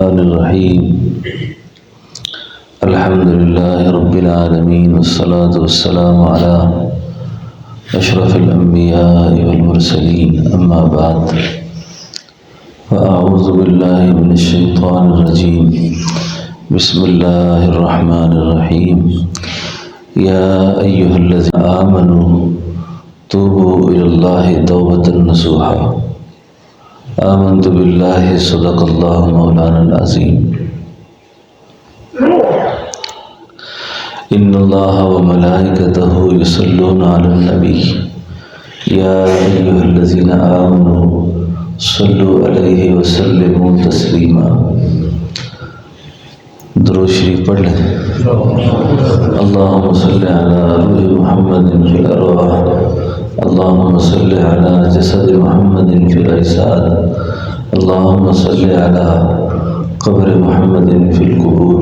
الرحیم الحمد للہ رب العالمین والصلاة والسلام علی اشرف الانبیاء والمرسلین اما بعد فاعوذ باللہ من الشیطان الرجیم بسم اللہ الرحمن الرحیم یا ایہا الذین آمنوا توبوا الی اللہ توبۃ نصوحا آمنت باللہ صدق اللہ مولانا العظیم ان اللہ وملائکتہ یصلون علی النبی یا ایہا الذین آمنوا صلوا علیہ وسلموا تسلیما۔ درود شریف پڑھ لیں۔ اللہم صل علی روح محمد فی الارواح، اللہم صل علی جسد محمد فی الاجساد، اللہم صل علی قبر محمد فی القبور۔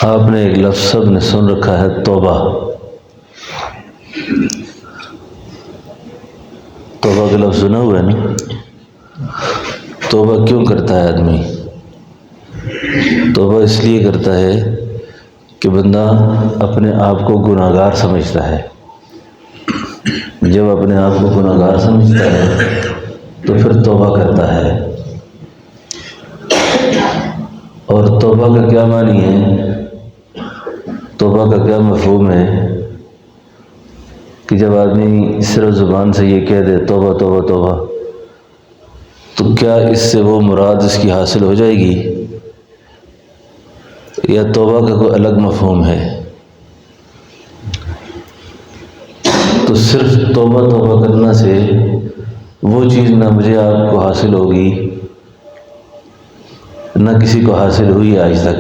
آپ نے ایک لفظ سب نے سن رکھا ہے، توبہ۔ توبہ کا لفظ سنا ہوا ہے نا؟ توبہ کیوں کرتا ہے آدمی؟ توبہ اس لیے کرتا ہے کہ بندہ اپنے آپ کو گناہگار سمجھتا ہے۔ جب اپنے آپ کو گناہگار سمجھتا ہے تو پھر توبہ کرتا ہے۔ اور توبہ کا کیا معنی ہے؟ توبہ کا کیا مفہوم ہے کہ جب آدمی صرف زبان سے یہ کہہ دے توبہ توبہ توبہ، تو کیا اس سے وہ مراد اس کی حاصل ہو جائے گی، یا توبہ کا کوئی الگ مفہوم ہے؟ تو صرف توبہ توبہ کرنا سے وہ چیز نہ مجھے آپ کو حاصل ہوگی، نہ کسی کو حاصل ہوئی آج تک،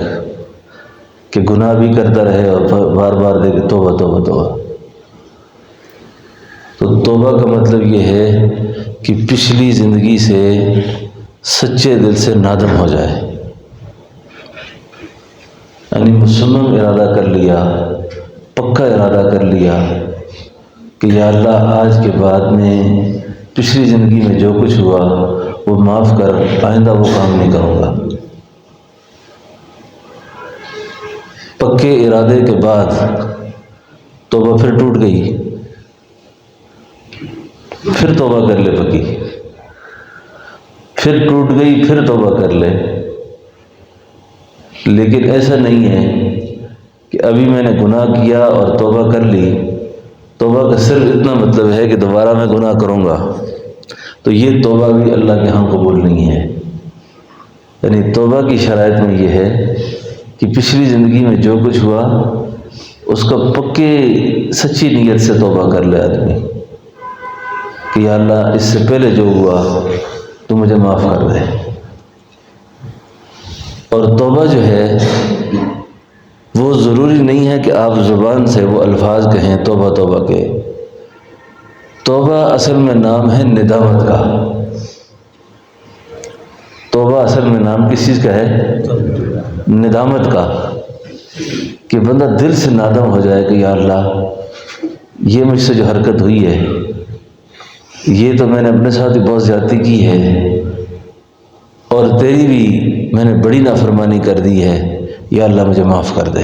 کہ گناہ بھی کرتا رہے اور بار بار دیکھے توبہ توبہ توبہ۔ تو توبہ کا مطلب یہ ہے کہ پچھلی زندگی سے سچے دل سے نادم ہو جائے، یعنی مصمم ارادہ کر لیا، پکا ارادہ کر لیا کہ یا اللہ آج کے بعد میں پچھلی زندگی میں جو کچھ ہوا وہ معاف کر، آئندہ وہ کام نہیں کروں گا۔ پکے ارادے کے بعد توبہ پھر ٹوٹ گئی، پھر توبہ کر لے پکی، پھر ٹوٹ گئی، پھر توبہ کر لے۔ لیکن ایسا نہیں ہے کہ ابھی میں نے گناہ کیا اور توبہ کر لی، توبہ کا صرف اتنا مطلب ہے کہ دوبارہ میں گناہ کروں گا، تو یہ توبہ بھی اللہ کے ہاں قبول نہیں ہے۔ یعنی توبہ کی شرائط میں یہ ہے کہ پچھلی زندگی میں جو کچھ ہوا اس کا پکے سچی نیت سے توبہ کر لے آدمی کہ یا اللہ اس سے پہلے جو ہوا تو مجھے معاف کر دے۔ اور توبہ جو ہے وہ ضروری نہیں ہے کہ آپ زبان سے وہ الفاظ کہیں توبہ توبہ کے۔ توبہ اصل میں نام ہے ندامت کا۔ توبہ اصل میں نام کس چیز کا ہے؟ ندامت کا، کہ بندہ دل سے نادم ہو جائے کہ یا اللہ یہ مجھ سے جو حرکت ہوئی ہے، یہ تو میں نے اپنے ساتھ ہی بہت زیادتی کی ہے، اور تیری بھی میں نے بڑی نافرمانی کر دی ہے، یا اللہ مجھے معاف کر دے۔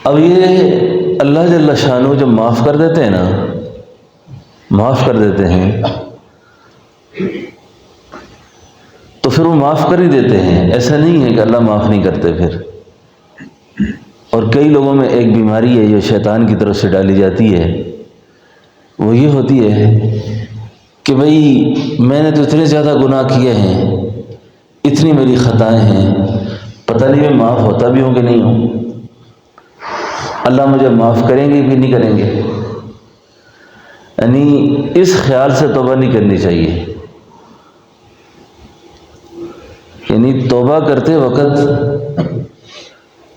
اب یہ اللہ جل شانہ جب معاف کر دیتے ہیں نا، معاف کر دیتے ہیں تو پھر وہ معاف کر ہی دیتے ہیں۔ ایسا نہیں ہے کہ اللہ معاف نہیں کرتے پھر۔ اور کئی لوگوں میں ایک بیماری ہے جو شیطان کی طرف سے ڈالی جاتی ہے، وہ یہ ہوتی ہے کہ بھئی میں نے تو اتنے زیادہ گناہ کیے ہیں، اتنی میری خطائیں ہیں، پتہ نہیں میں معاف ہوتا بھی ہوں کہ نہیں ہوں، اللہ مجھے معاف کریں گے کہ نہیں کریں گے۔ یعنی اس خیال سے توبہ نہیں کرنی چاہیے۔ یعنی توبہ کرتے وقت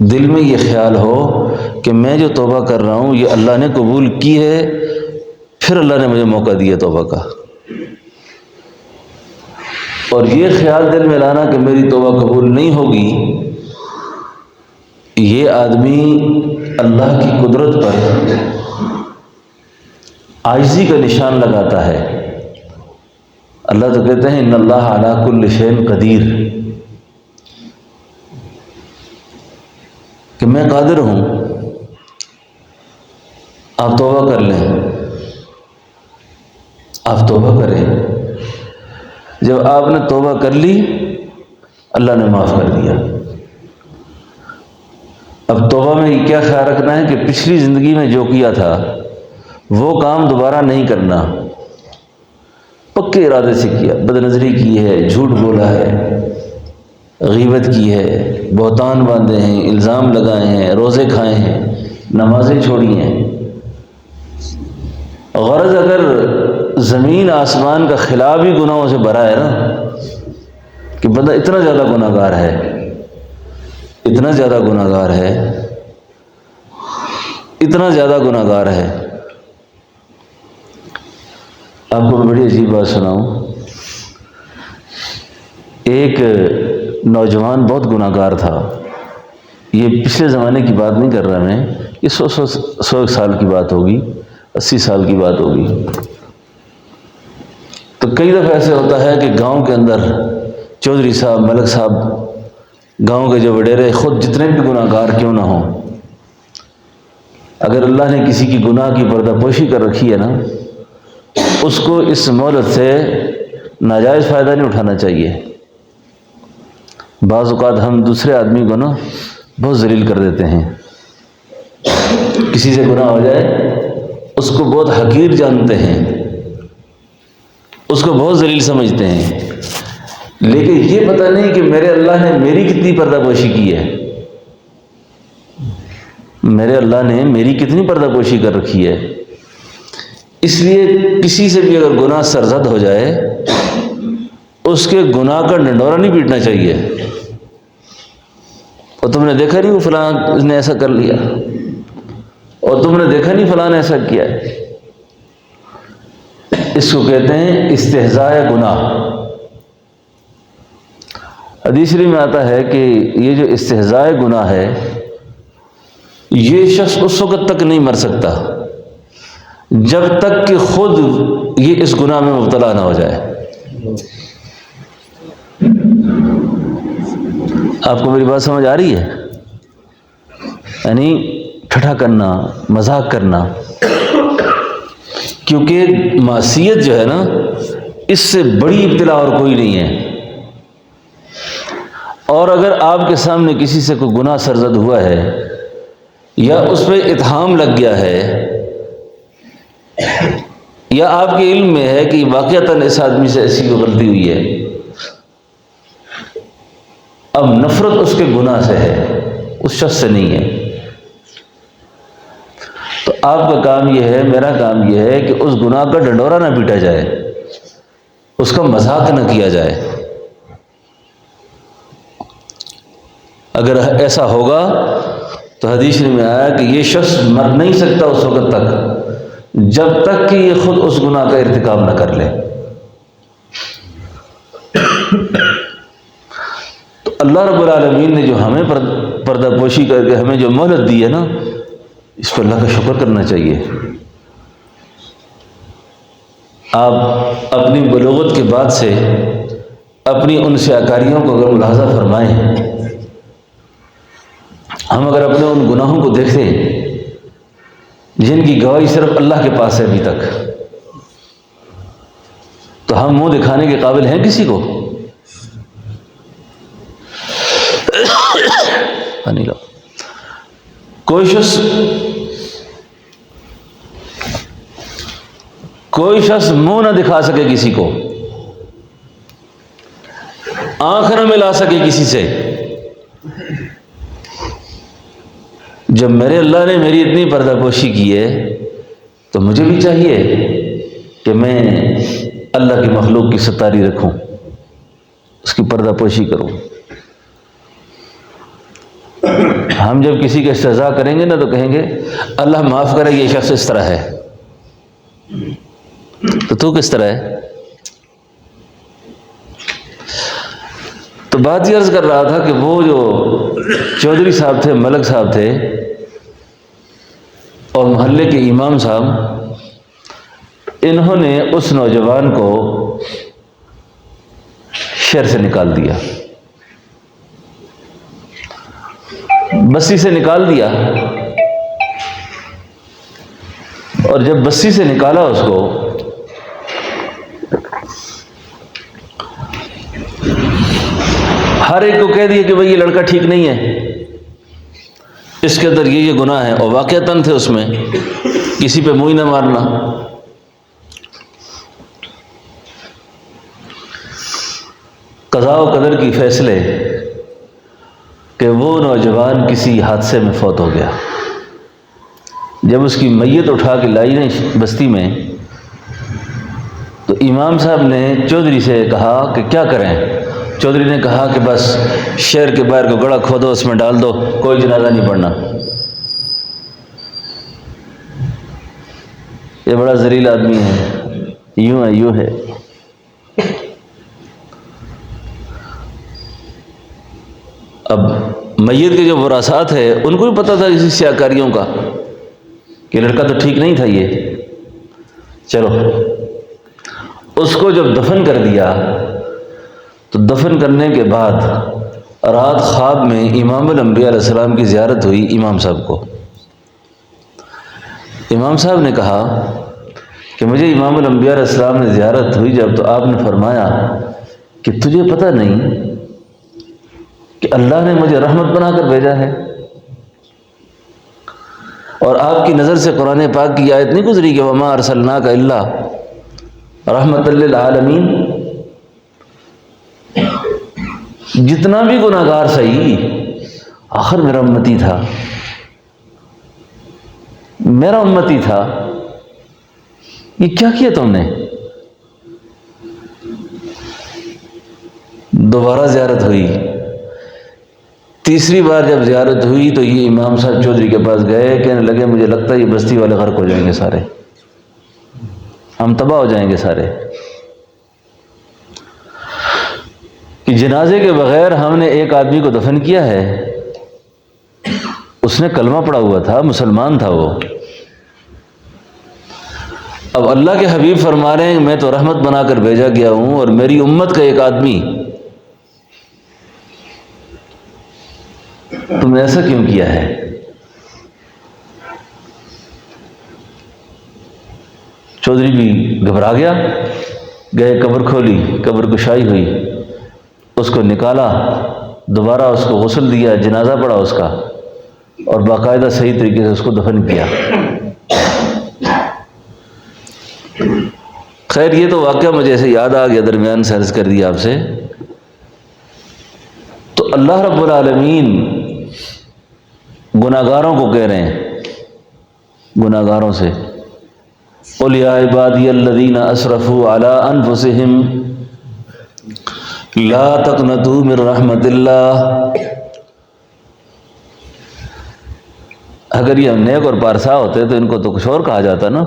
دل میں یہ خیال ہو کہ میں جو توبہ کر رہا ہوں یہ اللہ نے قبول کی ہے، پھر اللہ نے مجھے موقع دیا توبہ کا۔ اور یہ خیال دل میں لانا کہ میری توبہ قبول نہیں ہوگی، یہ آدمی اللہ کی قدرت پر عاجزی کا نشان لگاتا ہے۔ اللہ تو کہتے ہیں ان اللہ علی کل شیء قدیر، کہ میں قادر ہوں، آپ توبہ کر لیں، آپ توبہ کریں۔ جب آپ نے توبہ کر لی اللہ نے معاف کر دیا۔ اب توبہ میں یہ کیا خیال رکھنا ہے کہ پچھلی زندگی میں جو کیا تھا وہ کام دوبارہ نہیں کرنا، پکے ارادے سے کیا، بد نظری کی ہے، جھوٹ بولا ہے، غیبت کی ہے، بہتان باندھے ہیں، الزام لگائے ہیں، روزے کھائے ہیں، نمازیں چھوڑی ہیں۔ غرض اگر زمین آسمان کا خلا بھی گناہوں سے بھرا ہے نا، کہ بندہ اتنا زیادہ گناہ گار ہے، اتنا زیادہ گناہ گار ہے، اتنا زیادہ گناہ گار ہے۔ آپ کو بڑی عجیب بات سناؤں، ایک نوجوان بہت گناہ گار تھا، یہ پچھلے زمانے کی بات نہیں کر رہا میں، یہ 100 سال کی بات ہوگی، 80 سال کی بات ہوگی۔ تو کئی دفعہ ایسے ہوتا ہے کہ گاؤں کے اندر چودھری صاحب، ملک صاحب، گاؤں کے جو وڈیرے خود جتنے بھی گناہ گار کیوں نہ ہوں، اگر اللہ نے کسی کی گناہ کی پردہ پوشی کر رکھی ہے نا، اس کو اس مہلت سے ناجائز فائدہ نہیں اٹھانا چاہیے۔ بعض اوقات ہم دوسرے آدمی کو نا بہت ذلیل کر دیتے ہیں، کسی سے گناہ ہو جائے اس کو بہت حقیر جانتے ہیں، اس کو بہت ذلیل سمجھتے ہیں، لیکن یہ پتہ نہیں کہ میرے اللہ نے میری کتنی پردہ پوشی کی ہے، میرے اللہ نے میری کتنی پردہ پوشی کر رکھی ہے۔ اس لیے کسی سے بھی اگر گناہ سرزد ہو جائے اس کے گناہ کا ڈنڈورا نہیں پیٹنا چاہیے، اور تم نے دیکھا نہیں وہ فلاں نے ایسا کر لیا، اور تم نے دیکھا نہیں فلاں نے ایسا کیا ہے۔ اس کو کہتے ہیں استہزاء گناہ۔ حدیث شریف میں آتا ہے کہ یہ جو استہزاء گناہ ہے، یہ شخص اس وقت تک نہیں مر سکتا جب تک کہ خود یہ اس گناہ میں مبتلا نہ ہو جائے۔ آپ کو میری بات سمجھ آ رہی ہے؟ یعنی ٹھٹھا کرنا، مذاق کرنا، کیونکہ معصیت جو ہے نا اس سے بڑی ابتلا اور کوئی نہیں ہے۔ اور اگر آپ کے سامنے کسی سے کوئی گناہ سرزد ہوا ہے یا اس پہ اتہام لگ گیا ہے یا آپ کے علم میں ہے کہ واقعتاً اس آدمی سے ایسی کوئی غلطی ہوئی ہے، اب نفرت اس کے گناہ سے ہے، اس شخص سے نہیں ہے۔ تو آپ کا کام یہ ہے، میرا کام یہ ہے کہ اس گناہ کا ڈنڈورا نہ پیٹا جائے، اس کا مذاق نہ کیا جائے۔ اگر ایسا ہوگا تو حدیث میں آیا کہ یہ شخص مر نہیں سکتا اس وقت تک جب تک کہ یہ خود اس گناہ کا ارتکاب نہ کر لے۔ تو اللہ رب العالمین نے جو ہمیں پردہ پوشی کر کے ہمیں جو مہلت دی ہے نا، اس پر اللہ کا شکر کرنا چاہیے۔ آپ اپنی بلوغت کے بعد سے اپنی ان سیاکاریوں کو اگر ملاحظہ فرمائیں، ہم اگر اپنے ان گناہوں کو دیکھیں جن کی گواہی صرف اللہ کے پاس ہے ابھی تک، تو ہم منہ دکھانے کے قابل ہیں کسی کو؟ پانی لاؤ۔ کوئی شخص منہ نہ دکھا سکے کسی کو، آنکھ نہ ملا سکے کسی سے۔ جب میرے اللہ نے میری اتنی پردہ پوشی کی ہے تو مجھے بھی چاہیے کہ میں اللہ کی مخلوق کی ستاری رکھوں، اس کی پردہ پوشی کروں۔ ہم جب کسی کا استہزاء کریں گے نا تو کہیں گے اللہ معاف کرے یہ شخص اس طرح ہے، تو کس طرح ہے؟ تو بات یہ عرض کر رہا تھا کہ وہ جو چودھری صاحب تھے، ملک صاحب تھے، اور محلے کے امام صاحب، انہوں نے اس نوجوان کو شہر سے نکال دیا، بستی سے نکال دیا۔ اور جب بستی سے نکالا اس کو، ہر ایک کو کہہ دیا کہ بھئی یہ لڑکا ٹھیک نہیں ہے، اس کے اندر یہ گناہ ہے، اور واقعتاً تھے اس میں، کسی پہ منہ نہ مارنا۔ قضاء و قدر کی فیصلے کہ وہ نوجوان کسی حادثے میں فوت ہو گیا۔ جب اس کی میت اٹھا کے لائی نا بستی میں، تو امام صاحب نے چودھری سے کہا کہ کیا کریں؟ چودھری نے کہا کہ بس شہر کے باہر کو گڑھا کھودو، اس میں ڈال دو، کوئی جنازہ نہیں پڑھنا۔ یہ بڑا ذلیل آدمی ہے، یوں ہے یوں ہے۔ اب میت کے جو وراثات ہے ان کو بھی پتہ تھا اسی سیاکاریوں کا کہ لڑکا تو ٹھیک نہیں تھا یہ۔ چلو اس کو جب دفن کر دیا، تو دفن کرنے کے بعد رات خواب میں امام الانبیاء علیہ السلام کی زیارت ہوئی امام صاحب کو۔ امام صاحب نے کہا کہ مجھے امام الانبیاء علیہ السلام نے زیارت ہوئی جب، تو آپ نے فرمایا کہ تجھے پتہ نہیں کہ اللہ نے مجھے رحمت بنا کر بھیجا ہے؟ اور آپ کی نظر سے قرآن پاک کی آیت نہیں گزری کہ وما ارسلناک الا رحمت للعالمین؟ جتنا بھی گناہ گار صحیح، آخر میرا امتی تھا، میرا امتی تھا، یہ کیا کیا تم نے؟ دوبارہ زیارت ہوئی، تیسری بار جب زیارت ہوئی تو یہ امام صاحب چودھری کے پاس گئے، کہنے لگے مجھے لگتا ہے یہ بستی والے غرق ہو جائیں گے سارے، ہم تباہ ہو جائیں گے سارے، کہ جنازے کے بغیر ہم نے ایک آدمی کو دفن کیا ہے، اس نے کلمہ پڑھا ہوا تھا، مسلمان تھا وہ۔ اب اللہ کے حبیب فرما رہے ہیں میں تو رحمت بنا کر بھیجا گیا ہوں، اور میری امت کا ایک آدمی، تم نے ایسا کیوں کیا ہے؟ چودھری بھی گھبرا گیا، گئے قبر کھولی، قبر کشائی ہوئی، اس کو نکالا، دوبارہ اس کو غسل دیا، جنازہ پڑھا اس کا، اور باقاعدہ صحیح طریقے سے اس کو دفن کیا۔ خیر یہ تو واقعہ مجھے ایسے یاد آ گیا، درمیان سے عرض کر دیا آپ سے۔ تو اللہ رب العالمین گناہگاروں کو کہہ رہے ہیں، گناہگاروں سے قل یا عبادی الذین اسرفوا علی انفسہم لا تقنطوا من رحمت اللہ۔ اگر یہ نیک اور پارسا ہوتے تو ان کو تو کچھ اور کہا جاتا نا۔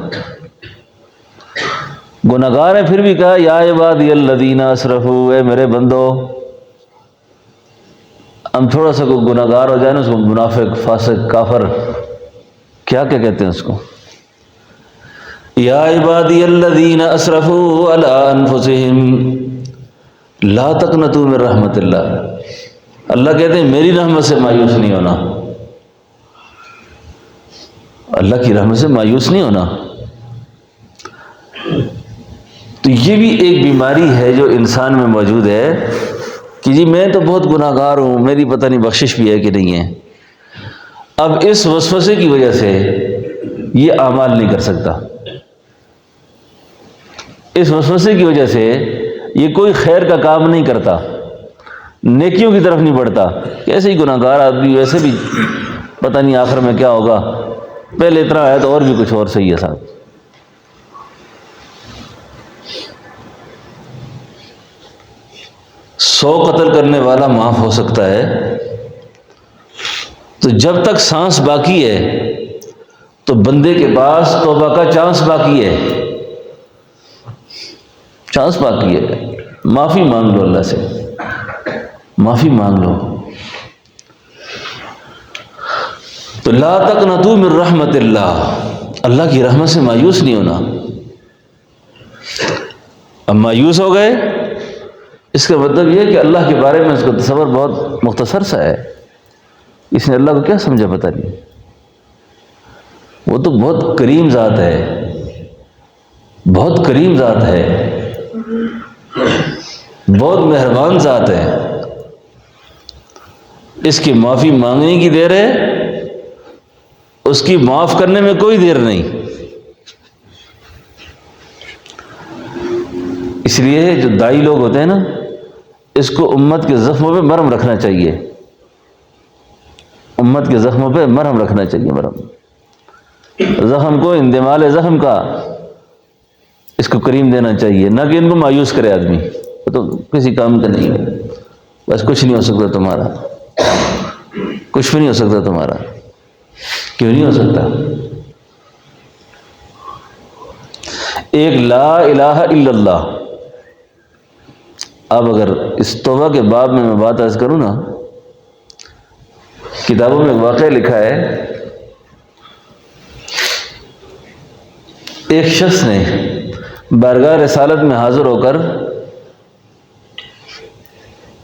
گناہگار ہیں پھر بھی کہا یا عبادی الذین اسرفوا، اے میرے بندو۔ ہم تھوڑا سا کوئی گناہگار ہو جائے نا، اس کو منافق، فاسق، کافر، کیا کہتے ہیں اس کو؟ یا عبادی الذین اسرفوا علی انفسہم لا تقنطوا من رحمت اللہ۔ اللہ کہتے ہیں میری رحمت سے مایوس نہیں ہونا، اللہ کی رحمت سے مایوس نہیں ہونا۔ تو یہ بھی ایک بیماری ہے جو انسان میں موجود ہے کہ جی میں تو بہت گناہ گار ہوں، میری پتہ نہیں بخشش بھی ہے کہ نہیں ہے۔ اب اس وسوسے کی وجہ سے یہ اعمال نہیں کر سکتا، اس وسوسے کی وجہ سے یہ کوئی خیر کا کام نہیں کرتا، نیکیوں کی طرف نہیں بڑھتا۔ ایسے ہی گناہ گار آدمی ویسے بھی پتہ نہیں آخر میں کیا ہوگا، پہلے اتنا ہے تو اور بھی کچھ اور صحیح ہے صاحب۔ 100 قتل کرنے والا معاف ہو سکتا ہے، تو جب تک سانس باقی ہے تو بندے کے پاس توبہ کا چانس باقی ہے، چانس باقی ہے، معافی مانگ لو اللہ سے۔ معافی مانگ لو۔ تو لا تقنطوا من رحمت اللہ کی رحمت سے مایوس نہیں ہونا۔ اب مایوس ہو گئے، اس کا مطلب یہ کہ اللہ کے بارے میں اس کا تصور بہت مختصر سا ہے، اس نے اللہ کو کیا سمجھا پتہ نہیں۔ وہ تو بہت کریم ذات ہے، بہت کریم ذات ہے، بہت مہربان ذات ہے۔ اس کی معافی مانگنے کی دیر ہے، اس کی معاف کرنے میں کوئی دیر نہیں۔ اس لیے جو دائی لوگ ہوتے ہیں نا، اس کو امت کے زخموں پہ مرہم رکھنا چاہیے، امت کے زخموں پہ مرہم رکھنا چاہیے، مرہم، زخم کو اندمال زخم کا اس کو کریم دینا چاہیے، نہ کہ ان کو مایوس کرے آدمی، تو کسی کام کا نہیں ہے، بس کچھ نہیں ہو سکتا تمہارا، کچھ بھی نہیں ہو سکتا تمہارا۔ کیوں نہیں ہو سکتا؟ ایک لا الہ الا اللہ، اب اگر اس توبہ کے باب میں بات عرض کروں نا، کتابوں میں ایک واقعہ لکھا ہے، ایک شخص نے بارگاہ رسالت میں حاضر ہو کر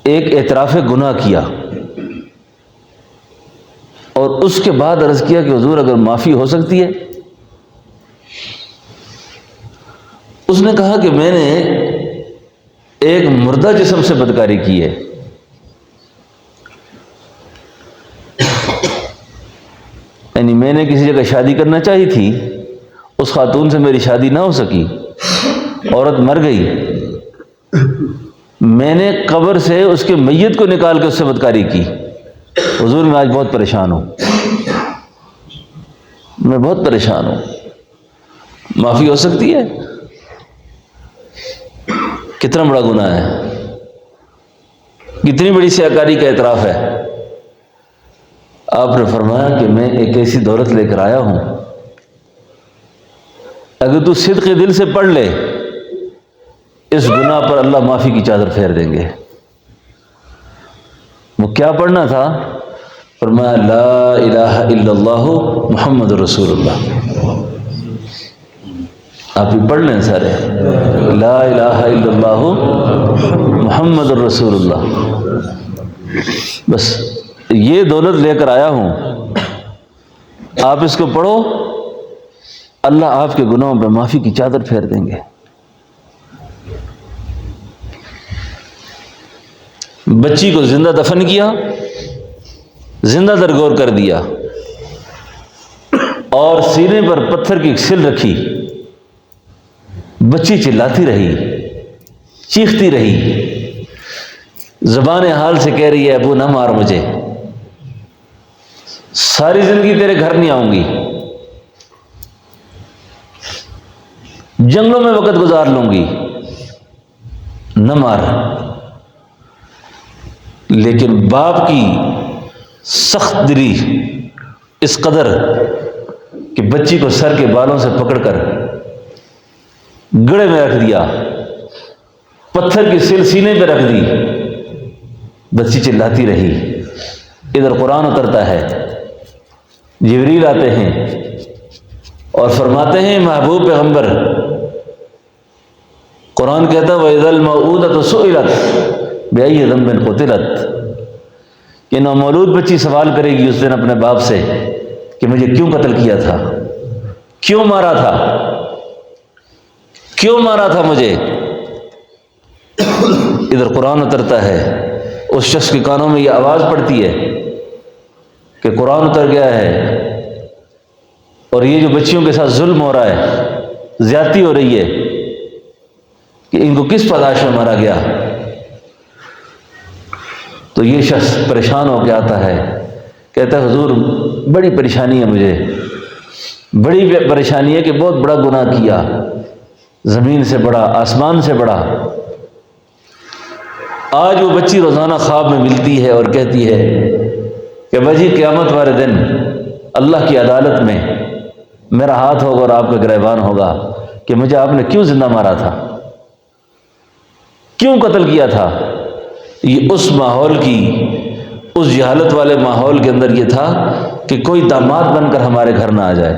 ایک اعتراف گناہ کیا، اور اس کے بعد عرض کیا کہ حضور اگر معافی ہو سکتی ہے؟ اس نے کہا کہ میں نے ایک مردہ جسم سے بدکاری کی ہے، یعنی میں نے کسی جگہ شادی کرنا چاہی تھی، اس خاتون سے میری شادی نہ ہو سکی، عورت مر گئی، میں نے قبر سے اس کے میت کو نکال کے اس سے بدکاری کی، حضور میں آج بہت پریشان ہوں، میں بہت پریشان ہوں، معافی ہو سکتی ہے؟ کتنا بڑا گناہ ہے، کتنی بڑی سیاکاری کا اعتراف ہے۔ آپ نے فرمایا کہ میں ایک ایسی دولت لے کر آیا ہوں، اگر تو صدق دل سے پڑھ لے، اس گناہ پر اللہ معافی کی چادر پھیر دیں گے۔ وہ کیا پڑھنا تھا؟ فرمایا لا الہ الا اللہ محمد رسول اللہ۔ آپ ہی پڑھ لیں سارے، لا الہ الا اللہ محمد رسول اللہ، بس یہ دولت لے کر آیا ہوں، آپ اس کو پڑھو، اللہ آپ کے گناہوں پہ معافی کی چادر پھیر دیں گے۔ بچی کو زندہ دفن کیا، زندہ درگور کر دیا، اور سینے پر پتھر کی ایک سل رکھی، بچی چلاتی رہی، چیختی رہی، زبان حال سے کہہ رہی ہے ابو نہ مار مجھے، ساری زندگی تیرے گھر نہیں آؤں گی، جنگلوں میں وقت گزار لوں گی، نہ مار۔ لیکن باپ کی سخت دلی اس قدر کہ بچی کو سر کے بالوں سے پکڑ کر گڑے میں رکھ دیا، پتھر کی سل سینے پہ رکھ دی، بچی چلاتی رہی۔ ادھر قرآن اترتا ہے، جبریل آتے ہیں اور فرماتے ہیں محبوب پیغمبر، قرآن کہتا ہے وَإِذَا الْمَوْءُودَةُ سُئِلَتْ بِأَيِّ ذَنبٍ قُتِلَتْ، کہ نومولود بچی سوال کرے گی اس دن اپنے باپ سے کہ مجھے کیوں قتل کیا تھا، کیوں مارا تھا، کیوں مارا تھا مجھے۔ ادھر قرآن اترتا ہے، اس شخص کے کانوں میں یہ آواز پڑتی ہے کہ قرآن اتر گیا ہے اور یہ جو بچیوں کے ساتھ ظلم ہو رہا ہے، زیادتی ہو رہی ہے، کہ ان کو کس پاداش میں مارا گیا۔ تو یہ شخص پریشان ہو کے آتا ہے، کہتا ہے حضور بڑی پریشانی ہے، مجھے بڑی پریشانی ہے کہ بہت بڑا گناہ کیا، زمین سے بڑا، آسمان سے بڑا۔ آج وہ بچی روزانہ خواب میں ملتی ہے اور کہتی ہے کہ بجی قیامت والے دن اللہ کی عدالت میں میرا ہاتھ ہوگا اور آپ کا گریبان ہوگا کہ مجھے آپ نے کیوں زندہ مارا تھا، کیوں قتل کیا تھا۔ یہ اس ماحول کی، اس جہالت والے ماحول کے اندر یہ تھا کہ کوئی داماد بن کر ہمارے گھر نہ آ جائے،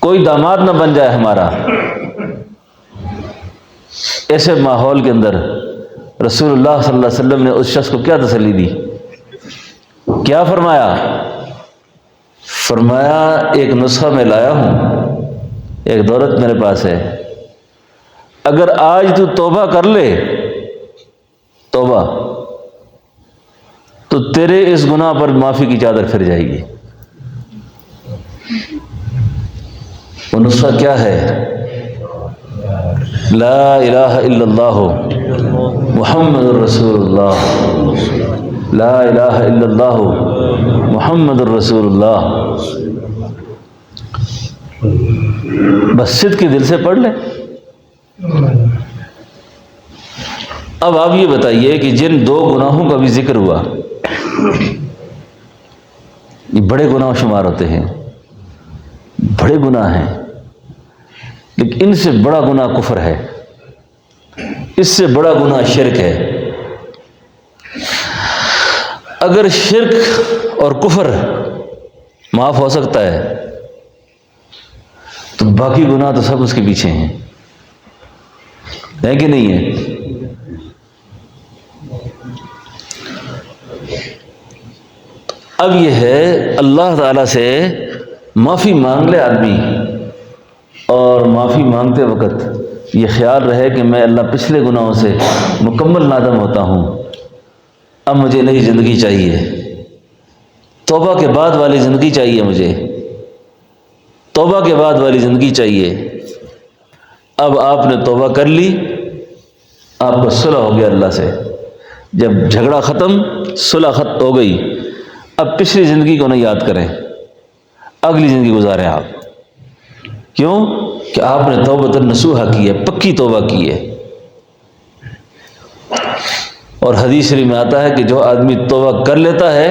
کوئی داماد نہ بن جائے ہمارا۔ ایسے ماحول کے اندر رسول اللہ صلی اللہ علیہ وسلم نے اس شخص کو کیا تسلی دی، کیا فرمایا؟ فرمایا ایک نسخہ میں لایا ہوں، ایک دولت میرے پاس ہے، اگر آج تو توبہ کر لے، توبہ، تو تیرے اس گناہ پر معافی کی چادر پھر جائے گی۔ وہ نسخہ کیا ہے؟ لا الہ الا اللہ محمد الرسول اللہ، لا الہ الا اللہ محمد الرسول اللہ۔ بس صدق کے دل سے پڑھ لیں۔ اب آپ یہ بتائیے کہ جن دو گناہوں کا بھی ذکر ہوا، یہ بڑے گناہ شمار ہوتے ہیں، بڑے گناہ ہیں، لیکن ان سے بڑا گناہ کفر ہے، اس سے بڑا گناہ شرک ہے۔ اگر شرک اور کفر معاف ہو سکتا ہے تو باقی گناہ تو سب اس کے پیچھے ہیں، ہے کہ نہیں ہے؟ اب یہ ہے اللہ تعالیٰ سے معافی مانگ لے آدمی، اور معافی مانگتے وقت یہ خیال رہے کہ میں اللہ پچھلے گناہوں سے مکمل نادم ہوتا ہوں، اب مجھے نئی زندگی چاہیے، توبہ کے بعد والی زندگی چاہیے، مجھے توبہ کے بعد والی زندگی چاہیے۔ اب آپ نے توبہ کر لی، آپ کا صلح ہو گیا اللہ سے، جب جھگڑا ختم، صلح ختم ہو گئی، اب پچھلی زندگی کو نہ یاد کریں، اگلی زندگی گزاریں آپ۔ کیوں؟ کہ آپ نے توبۃ النصوحہ کی ہے، پکی توبہ کی ہے۔ اور حدیث شریف میں آتا ہے کہ جو آدمی توبہ کر لیتا ہے،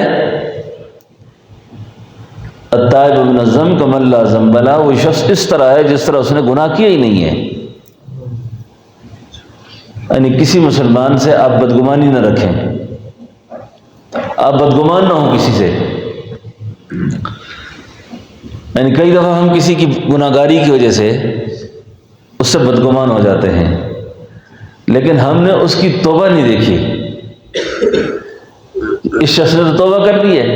التائب من الذنب کمن لا ذنب لہ، وہ شخص اس طرح ہے جس طرح اس نے گناہ کیا ہی نہیں ہے۔ یعنی کسی مسلمان سے آپ بدگمانی نہ رکھیں، آپ بدگمان نہ ہوں کسی سے۔ یعنی کئی دفعہ ہم کسی کی گناہگاری کی وجہ سے اس سے بدگمان ہو جاتے ہیں، لیکن ہم نے اس کی توبہ نہیں دیکھی۔ اس شخص نے تو توبہ کر لی ہے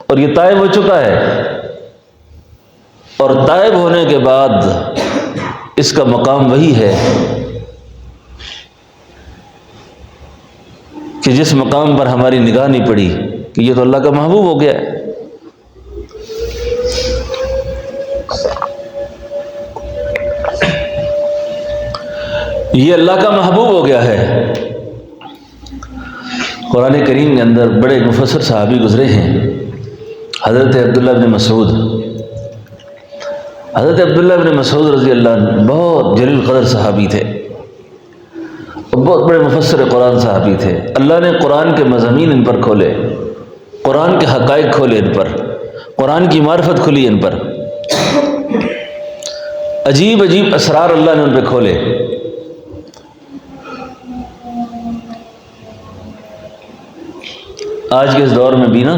اور یہ تائب ہو چکا ہے، اور تائب ہونے کے بعد اس کا مقام وہی ہے کہ جس مقام پر ہماری نگاہ نہیں پڑی کہ یہ تو اللہ کا محبوب ہو گیا ہے۔ یہ اللہ کا محبوب ہو گیا ہے۔ قرآن کریم کے اندر بڑے مفسر صحابی گزرے ہیں، حضرت عبداللہ بن مسعود۔ حضرت عبداللہ بن مسعود رضی اللہ عنہ بہت جلیل قدر صحابی تھے، بہت بڑے مفسر قرآن صحابی تھے۔ اللہ نے قرآن کے مضامین ان پر کھولے، قرآن کے حقائق کھولے ان پر، قرآن کی معرفت کھلی ان پر، عجیب عجیب اسرار اللہ نے ان پہ کھولے۔ آج کے اس دور میں بھی نا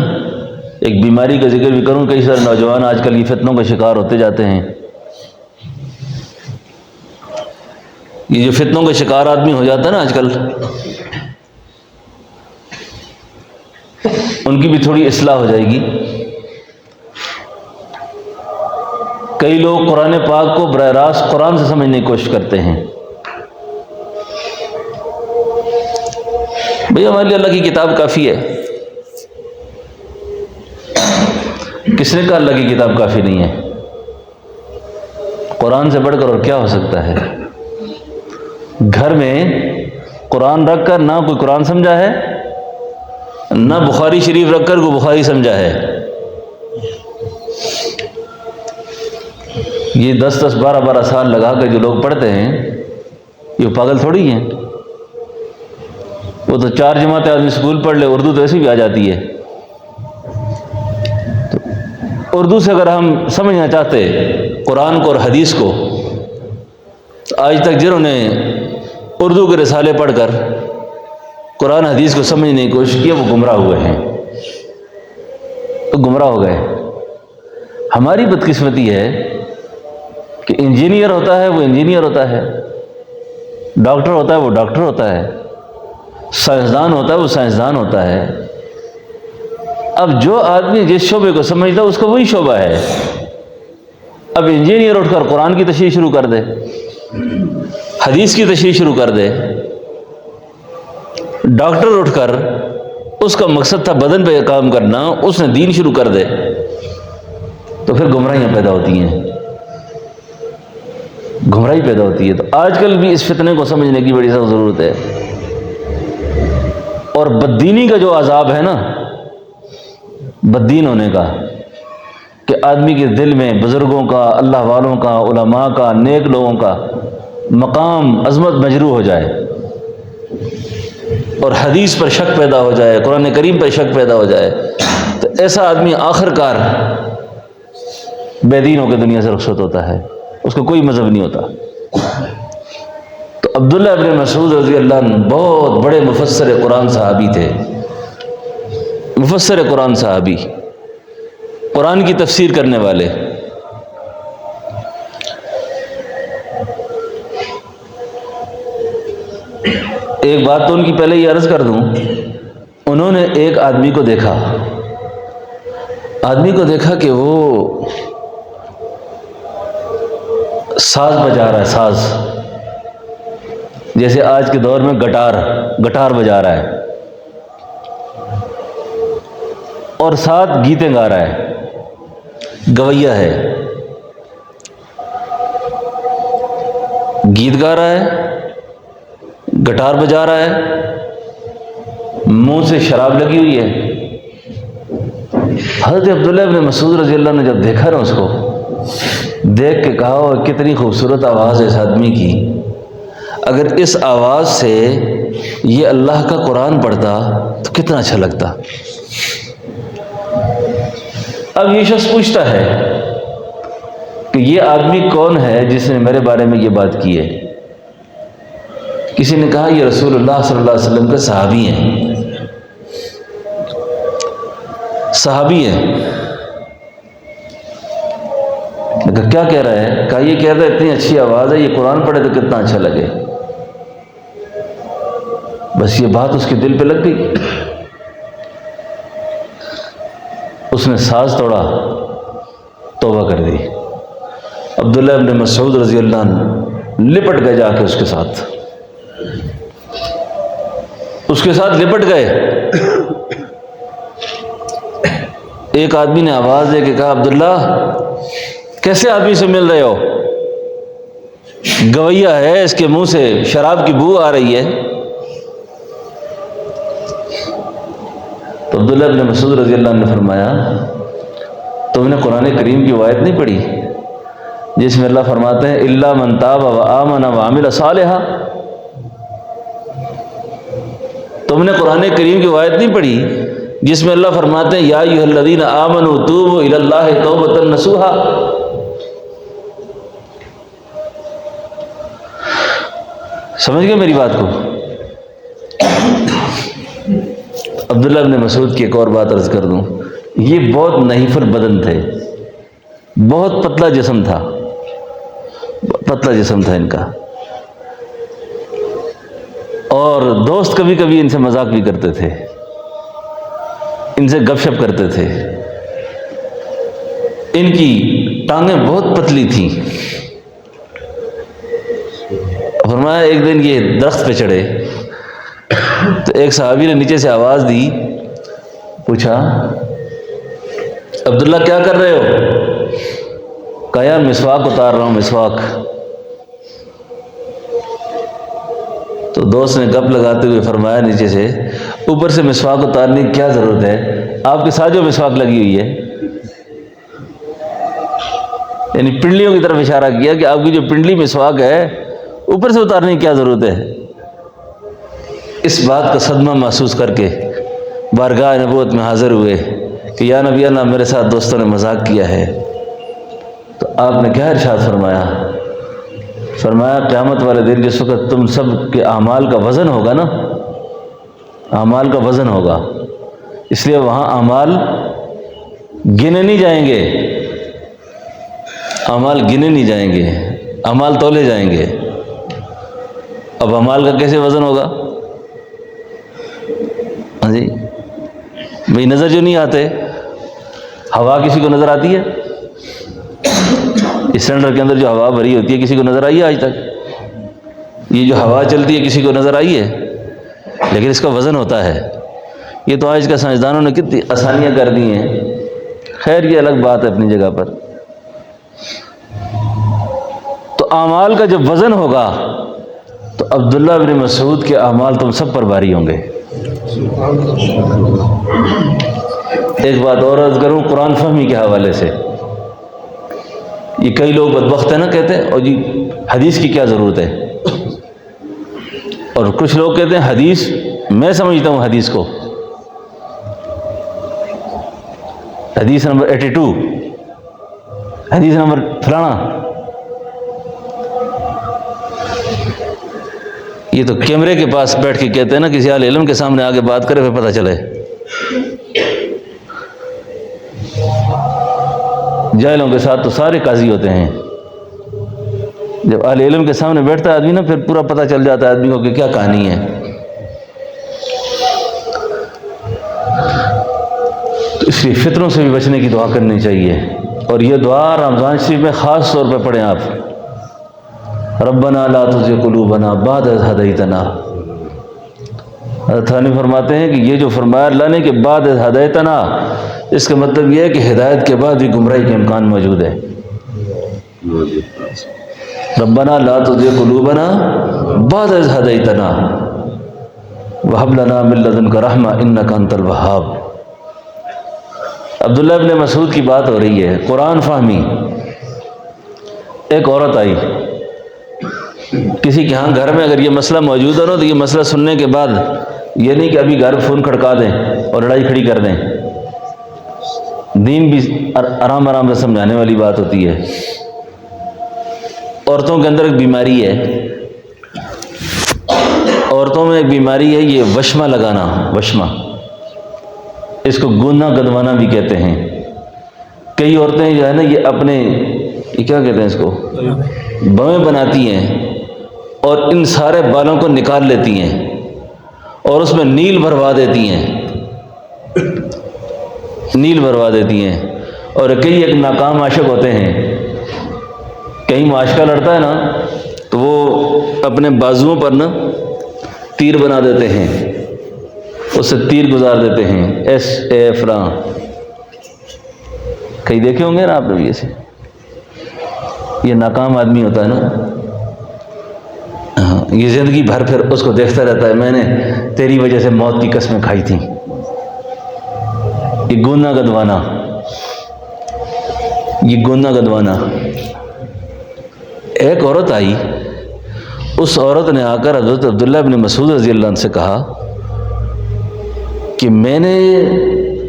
ایک بیماری کا ذکر بھی کروں، کئی سارے نوجوان آج کل یہ فتنوں کا شکار ہوتے جاتے ہیں۔ یہ جو فتنوں کا شکار آدمی ہو جاتا ہے نا آج کل، ان کی بھی تھوڑی اصلاح ہو جائے گی۔ کئی لوگ قرآن پاک کو براہ راست قرآن سے سمجھنے کی کوشش کرتے ہیں۔ بھئی ہمارے لیے اللہ کی کتاب کافی ہے۔ کس نے کہا اللہ کی کتاب کافی نہیں ہے؟ قرآن سے بڑھ کر اور کیا ہو سکتا ہے؟ گھر میں قرآن رکھ کر نہ کوئی قرآن سمجھا ہے، نہ بخاری شریف رکھ کر کوئی بخاری سمجھا ہے۔ یہ 10 12 سال لگا کر جو لوگ پڑھتے ہیں یہ پاگل تھوڑی ہیں۔ وہ تو 4 جماعتیں آدمی اسکول پڑھ لے، اردو تو ایسی بھی آ جاتی ہے۔ تو اردو سے اگر ہم سمجھنا چاہتے قرآن کو اور حدیث کو، تو آج تک جنہوں نے اردو کے رسالے پڑھ کر قرآن حدیث کو سمجھنے کی کوشش کی وہ گمراہ ہوئے ہیں، وہ گمراہ ہو گئے۔ ہماری بدقسمتی ہے کہ انجینئر ہوتا ہے وہ انجینئر ہوتا ہے، ڈاکٹر ہوتا ہے وہ ڈاکٹر ہوتا ہے، سائنسدان ہوتا ہے وہ سائنسدان ہوتا ہے۔ اب جو آدمی جس شعبے کو سمجھتا ہے اس کو وہی شعبہ ہے۔ اب انجینئر اٹھ کر قرآن کی تشریح شروع کر دے، حدیث کی تشریح شروع کر دے، ڈاکٹر اٹھ کر اس کا مقصد تھا بدن پہ کام کرنا، اس نے دین شروع کر دے، تو پھر گمراہیاں پیدا ہوتی ہیں، گمراہی پیدا ہوتی ہے۔ تو آج کل بھی اس فتنے کو سمجھنے کی بڑی سخت ضرورت ہے۔ اور بددینی کا جو عذاب ہے نا، بددین ہونے کا، کہ آدمی کے دل میں بزرگوں کا، اللہ والوں کا، علماء کا، نیک لوگوں کا مقام عظمت مجروح ہو جائے، اور حدیث پر شک پیدا ہو جائے، قرآن کریم پر شک پیدا ہو جائے، تو ایسا آدمی آخر کار بے دین ہو کے دنیا سے رخصت ہوتا ہے، اس کو کوئی مذہب نہیں ہوتا۔ تو عبداللہ ابن مسعود رضی اللہ عنہ بہت بڑے مفسر قرآن صحابی تھے، مفسر قرآن صحابی، قرآن کی تفسیر کرنے والے۔ ایک بات تو ان کی پہلے یہ عرض کر دوں، انہوں نے ایک آدمی کو دیکھا کہ وہ ساز بجا رہا ہے، ساز جیسے آج کے دور میں گٹار بجا رہا ہے، اور ساتھ گیتیں گا رہا ہے، گویا ہے، گیت گا رہا ہے، گٹار بجا رہا ہے، منہ سے شراب لگی ہوئی ہے۔ حضرت عبداللہ ابن مسعود رضی اللہ عنہ نے جب دیکھا نا اس کو، دیکھ کے کہا کتنی خوبصورت آواز ہے اس آدمی کی، اگر اس آواز سے یہ اللہ کا قرآن پڑھتا تو کتنا اچھا لگتا۔ اب یہ شخص پوچھتا ہے کہ یہ آدمی کون ہے جس نے میرے بارے میں یہ بات کی ہے؟ کسی نے کہا یہ رسول اللہ صلی اللہ علیہ وسلم کے صحابی ہیں، صحابی ہیں۔ کیا کہہ رہا ہے؟ کہا یہ کہہ رہا ہے اتنی اچھی آواز ہے، یہ قرآن پڑھے تو کتنا اچھا لگے۔ بس یہ بات اس کے دل پہ لگ گئی، اس نے ساز توڑا، توبہ کر دی۔ عبداللہ ابن مسعود رضی اللہ عنہ لپٹ گئے، جا کے اس کے ساتھ لپٹ گئے۔ ایک آدمی نے آواز دے کے کہا عبداللہ کیسے آدمی سے مل رہے ہو؟ گویا ہے، اس کے منہ سے شراب کی بو آ رہی ہے۔ تو عبداللہ ابن مسعود رضی اللہ عنہ نے فرمایا تم نے قرآن کریم کی آیت نہیں پڑھی جس میں اللہ فرماتے ہیں الا من تاب وآمن وعمل صالحا؟ تم نے قرآن کریم کی آیت نہیں پڑھی جس میں اللہ فرماتے ہیں یا ایھا الذین آمنوا توبوا الی اللہ توبۃ نصوحا؟ سمجھ گئے میری بات کو؟ عبداللہ ابن مسعود کی ایک اور بات عرض کر دوں، یہ بہت نحیف البدن تھے، بہت پتلا جسم تھا ان کا، اور دوست کبھی کبھی ان سے مذاق بھی کرتے تھے، ان سے گپ شپ کرتے تھے۔ ان کی ٹانگیں بہت پتلی تھیں۔ فرمایا ایک دن یہ درخت پہ چڑھے تو ایک صحابی نے نیچے سے آواز دی، پوچھا عبداللہ کیا کر رہے ہو؟ کہا یار مسواک اتار رہا ہوں، مسواک۔ تو دوست نے گپ لگاتے ہوئے فرمایا نیچے سے، اوپر سے مسواک اتارنے کی کیا ضرورت ہے؟ آپ کے ساتھ جو مسواک لگی ہوئی ہے، یعنی پنڈلیوں کی طرف اشارہ کیا کہ آپ کی جو پنڈلی مسواک ہے اوپر سے اتارنے کی کیا ضرورت ہے؟ اس بات کا صدمہ محسوس کر کے بارگاہ نبوت میں حاضر ہوئے کہ یا نبی اللہ میرے ساتھ دوستوں نے مذاق کیا ہے۔ تو آپ نے کیا ارشاد فرمایا قیامت والے دن جس وقت تم سب کے اعمال کا وزن ہوگا نا، اعمال کا وزن ہوگا، اس لیے وہاں اعمال گنے نہیں جائیں گے، اعمال گنے نہیں جائیں گے، اعمال تولے جائیں گے۔ اب اعمال کا کیسے وزن ہوگا؟ ہاں جی بھئی نظر جو نہیں آتے، ہوا کسی کو نظر آتی ہے؟ اس سلنڈر کے اندر جو ہوا بھری ہوتی ہے کسی کو نظر آئی ہے آج تک؟ یہ جو ہوا چلتی ہے کسی کو نظر آئی ہے؟ لیکن اس کا وزن ہوتا ہے۔ یہ تو آج کا سائنسدانوں نے کتنی آسانیاں کر دی ہیں، خیر یہ الگ بات ہے اپنی جگہ پر۔ تو اعمال کا جب وزن ہوگا تو عبداللہ بن مسعود کے اعمال تم سب پر بھاری ہوں گے۔ ایک بات اور عرض کروں قرآن فہمی کے حوالے سے، یہ کئی لوگ بدبخت ہیں نا، کہتے ہیں اور جی حدیث کی کیا ضرورت ہے، اور کچھ لوگ کہتے ہیں حدیث، میں سمجھتا ہوں حدیث کو، حدیث نمبر 82، حدیث نمبر فلانا، یہ تو کیمرے کے پاس بیٹھ کے کہتے ہیں نا، کسی اہل علم کے سامنے آگے بات کرے پھر پتہ چلے۔ جاہلوں کے ساتھ تو سارے قاضی ہوتے ہیں، جب اہل علم کے سامنے بیٹھتا ہے آدمی نا پھر پورا پتہ چل جاتا ہے آدمی کو کہ کیا کہانی ہے۔ تو اس لیے فتنوں سے بھی بچنے کی دعا کرنی چاہیے، اور یہ دعا رمضان شریف میں خاص طور پہ پڑھیں آپ، ربنا لا تزغ قلوبنا بعد اذ ہدیتنا۔ حضرت ثانی فرماتے ہیں کہ یہ جو فرمایا اللہ نے کہ بعد اذ ہدیتنا، اس کا مطلب یہ ہے کہ ہدایت کے بعد بھی گمراہی کے امکان موجود ہے۔ ربنا لا تزغ قلوبنا بعد اذ ہدیتنا وہب لنا من لدنک رحمہ انک انت الوہاب۔ عبداللہ ابن مسعود کی بات ہو رہی ہے، قرآن فہمی۔ ایک عورت آئی کسی کے ہاں گھر میں، اگر یہ مسئلہ موجود ہے نا تو یہ مسئلہ سننے کے بعد یہ نہیں کہ ابھی گھر فون کھڑکا دیں اور لڑائی کھڑی کر دیں، دین بھی آرام آرام سے سمجھانے والی بات ہوتی ہے۔ عورتوں کے اندر ایک بیماری ہے، عورتوں میں ایک بیماری ہے یہ وشمہ لگانا، وشمہ، اس کو گونا گدوانا بھی کہتے ہیں۔ کئی عورتیں جو ہے نا یہ اپنے یہ کیا کہتے ہیں اس کو، بویں بناتی ہیں اور ان سارے بالوں کو نکال لیتی ہیں اور اس میں نیل بھروا دیتی ہیں، نیل بھروا دیتی ہیں۔ اور کئی ایک ناکام عاشق ہوتے ہیں، کہیں معاشقہ لڑتا ہے نا تو وہ اپنے بازوؤں پر نا تیر بنا دیتے ہیں، اس سے تیر گزار دیتے ہیں، ایس اے فلاں، کئی دیکھے ہوں گے نا آپ نے، ایسے یہ ناکام آدمی ہوتا ہے نا، یہ زندگی بھر پھر اس کو دیکھتا رہتا ہے، میں نے تیری وجہ سے موت کی قسمیں کھائی تھیں۔ یہ گونا گدوانا، یہ گونا گدوانا۔ ایک عورت آئی، اس عورت نے آ کر حضرت عبداللہ بن مسعود رضی اللہ عنہ سے کہا کہ میں نے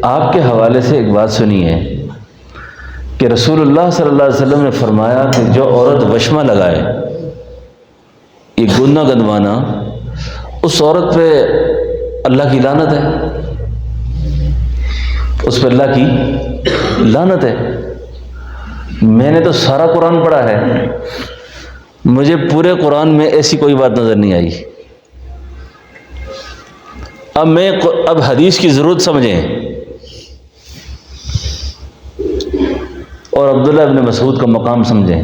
آپ کے حوالے سے ایک بات سنی ہے کہ رسول اللہ صلی اللہ علیہ وسلم نے فرمایا کہ جو عورت وشمہ لگائے، یہ گونا گدوانا، اس عورت پہ اللہ کی لعنت ہے، اس پہ اللہ کی لعنت ہے۔ میں نے تو سارا قرآن پڑھا ہے، مجھے پورے قرآن میں ایسی کوئی بات نظر نہیں آئی۔ اب حدیث کی ضرورت سمجھیں اور عبداللہ ابن مسعود کا مقام سمجھیں۔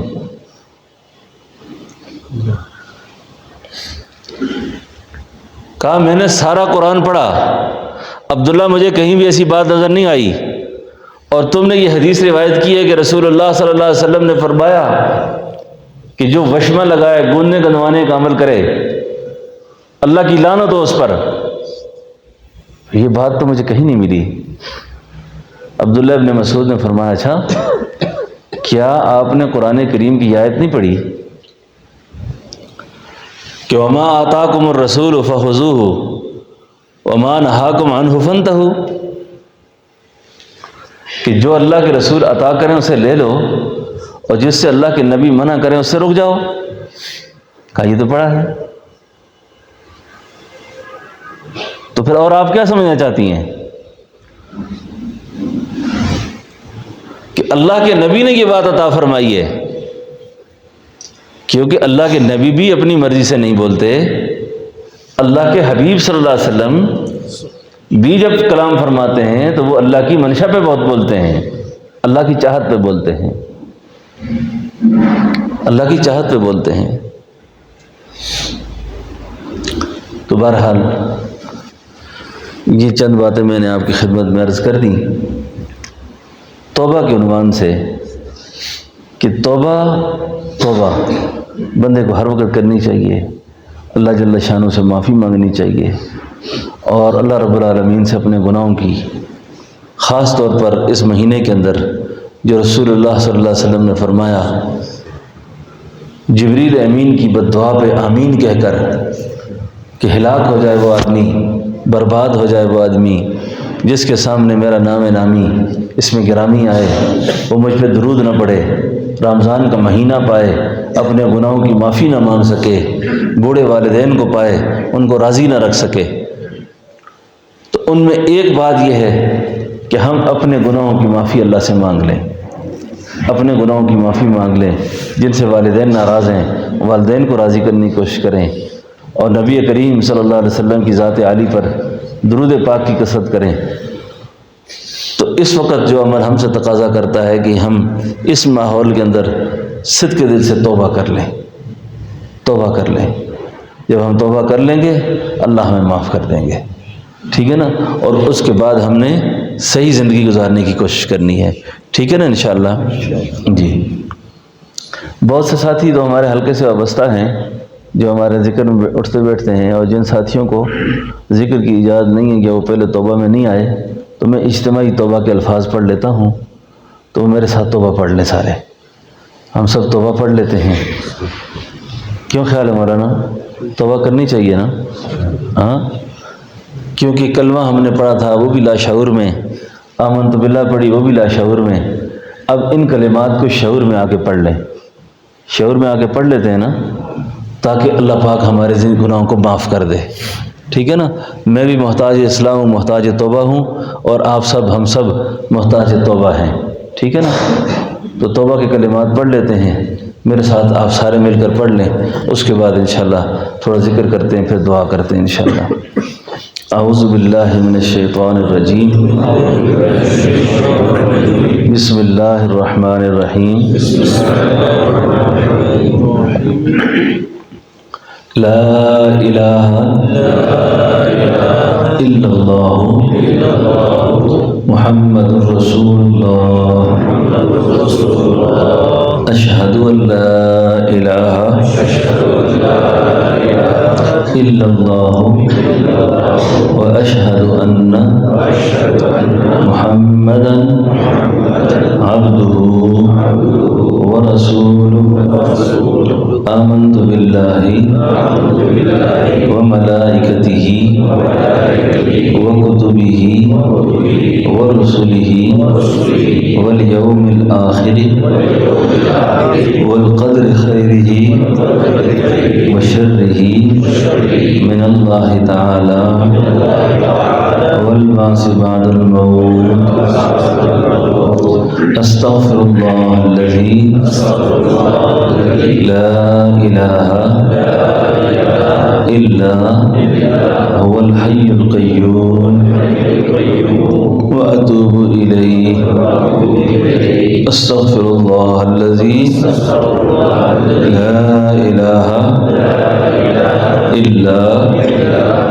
کہا میں نے سارا قرآن پڑھا، عبداللہ مجھے کہیں بھی ایسی بات نظر نہیں آئی، اور تم نے یہ حدیث روایت کی ہے کہ رسول اللہ صلی اللہ علیہ وسلم نے فرمایا کہ جو وشمہ لگائے، گوننے گدوانے کا عمل کرے، اللہ کی لعنت ہو اس پر۔ یہ بات تو مجھے کہیں نہیں ملی۔ عبداللہ ابن مسعود نے فرمایا اچھا کیا آپ نے قرآن کریم کی آیت نہیں پڑھی کہ وما آتاکم الرسول فخذوہ وما نہاکم عنہ فانتہوا، کہ جو اللہ کے رسول عطا کریں اسے لے لو اور جس سے اللہ کے نبی منع کریں اس سے رک جاؤ۔ کہا یہ تو پڑھا ہے۔ تو پھر اور آپ کیا سمجھنا چاہتی ہیں کہ اللہ کے نبی نے یہ بات عطا فرمائی ہے؟ کیونکہ اللہ کے نبی بھی اپنی مرضی سے نہیں بولتے، اللہ کے حبیب صلی اللہ علیہ وسلم بھی جب کلام فرماتے ہیں تو وہ اللہ کی منشا پہ بہت بولتے ہیں، اللہ کی چاہت پہ بولتے ہیں، اللہ کی چاہت پہ بولتے ہیں۔ تو بہرحال یہ چند باتیں میں نے آپ کی خدمت میں عرض کر دی توبہ کے عنوان سے، کہ توبہ بندے کو ہر وقت کرنی چاہیے، اللہ جل شانہ سے معافی مانگنی چاہیے، اور اللہ رب العالمین سے اپنے گناہوں کی، خاص طور پر اس مہینے کے اندر جو رسول اللہ صلی اللہ علیہ وسلم نے فرمایا، جبریل امین کی بد دعا پہ آمین کہہ کر کہ ہلاک ہو جائے وہ آدمی، برباد ہو جائے وہ آدمی جس کے سامنے میرا نام نامی اس میں گرامی آئے، وہ مجھ پہ درود نہ پڑھے، رمضان کا مہینہ پائے، اپنے گناہوں کی معافی نہ مانگ سکے، بوڑھے والدین کو پائے، ان کو راضی نہ رکھ سکے۔ تو ان میں ایک بات یہ ہے کہ ہم اپنے گناہوں کی معافی اللہ سے مانگ لیں، اپنے گناہوں کی معافی مانگ لیں، جن سے والدین ناراض ہیں والدین کو راضی کرنے کی کوشش کریں، اور نبی کریم صلی اللہ علیہ وسلم کی ذات عالی پر درود پاک کی کثرت کریں۔ تو اس وقت جو عمل ہم سے تقاضا کرتا ہے کہ ہم اس ماحول کے اندر صدق کے دل سے توبہ کر لیں، توبہ کر لیں۔ جب ہم توبہ کر لیں گے اللہ ہمیں معاف کر دیں گے، ٹھیک ہے نا؟ اور اس کے بعد ہم نے صحیح زندگی گزارنے کی کوشش کرنی ہے، ٹھیک ہے نا انشاءاللہ؟ جی، بہت سے ساتھی تو ہمارے حلقے سے وابستہ ہیں جو ہمارے ذکر میں اٹھتے بیٹھتے ہیں، اور جن ساتھیوں کو ذکر کی اجازت نہیں ہے کہ وہ پہلے توبہ میں نہیں آئے، تو میں اجتماعی توبہ کے الفاظ پڑھ لیتا ہوں، تو میرے ساتھ توبہ پڑھ لیں سارے، ہم سب توبہ پڑھ لیتے ہیں۔ کیوں خیال ہے مولانا؟ توبہ کرنی چاہیے نا؟ ہاں، کیونکہ کلمہ ہم نے پڑھا تھا وہ بھی لاشعور میں، آمنت باللہ پڑھی وہ بھی لاشعور میں، اب ان کلمات کو شعور میں آ کے پڑھ لیں، شعور میں آ کے پڑھ لیتے ہیں نا، تاکہ اللہ پاک ہمارے گناہوں کو معاف کر دے، ٹھیک ہے نا؟ میں بھی محتاج اسلام ہوں، محتاج توبہ ہوں، اور آپ سب ہم سب محتاج توبہ ہیں، ٹھیک ہے نا؟ تو توبہ کے کلمات پڑھ لیتے ہیں، میرے ساتھ آپ سارے مل کر پڑھ لیں، اس کے بعد انشاءاللہ تھوڑا ذکر کرتے ہیں، پھر دعا کرتے ہیں انشاءاللہ۔ اعوذ باللہ من الشیطان الرجیم، بسم اللہ الرحمن الرحیم، لا الہ الا اللہ محمد رسول اللہ، اشہد ان لا الہ الا اللہ واشہد ان محمدا عبدہ ورسولہ، آمنت باللہ وملائکتہ وکتبہ ورسلہ والیوم الآخر والقدر خیرہ وشرہ من اللہ تعالی والبعث بعد الموت، استغفر اللہ الذی لا الہ الا هو الحی القیوم واتوب الیہ، استغفر اللہ الذی لا الہ الا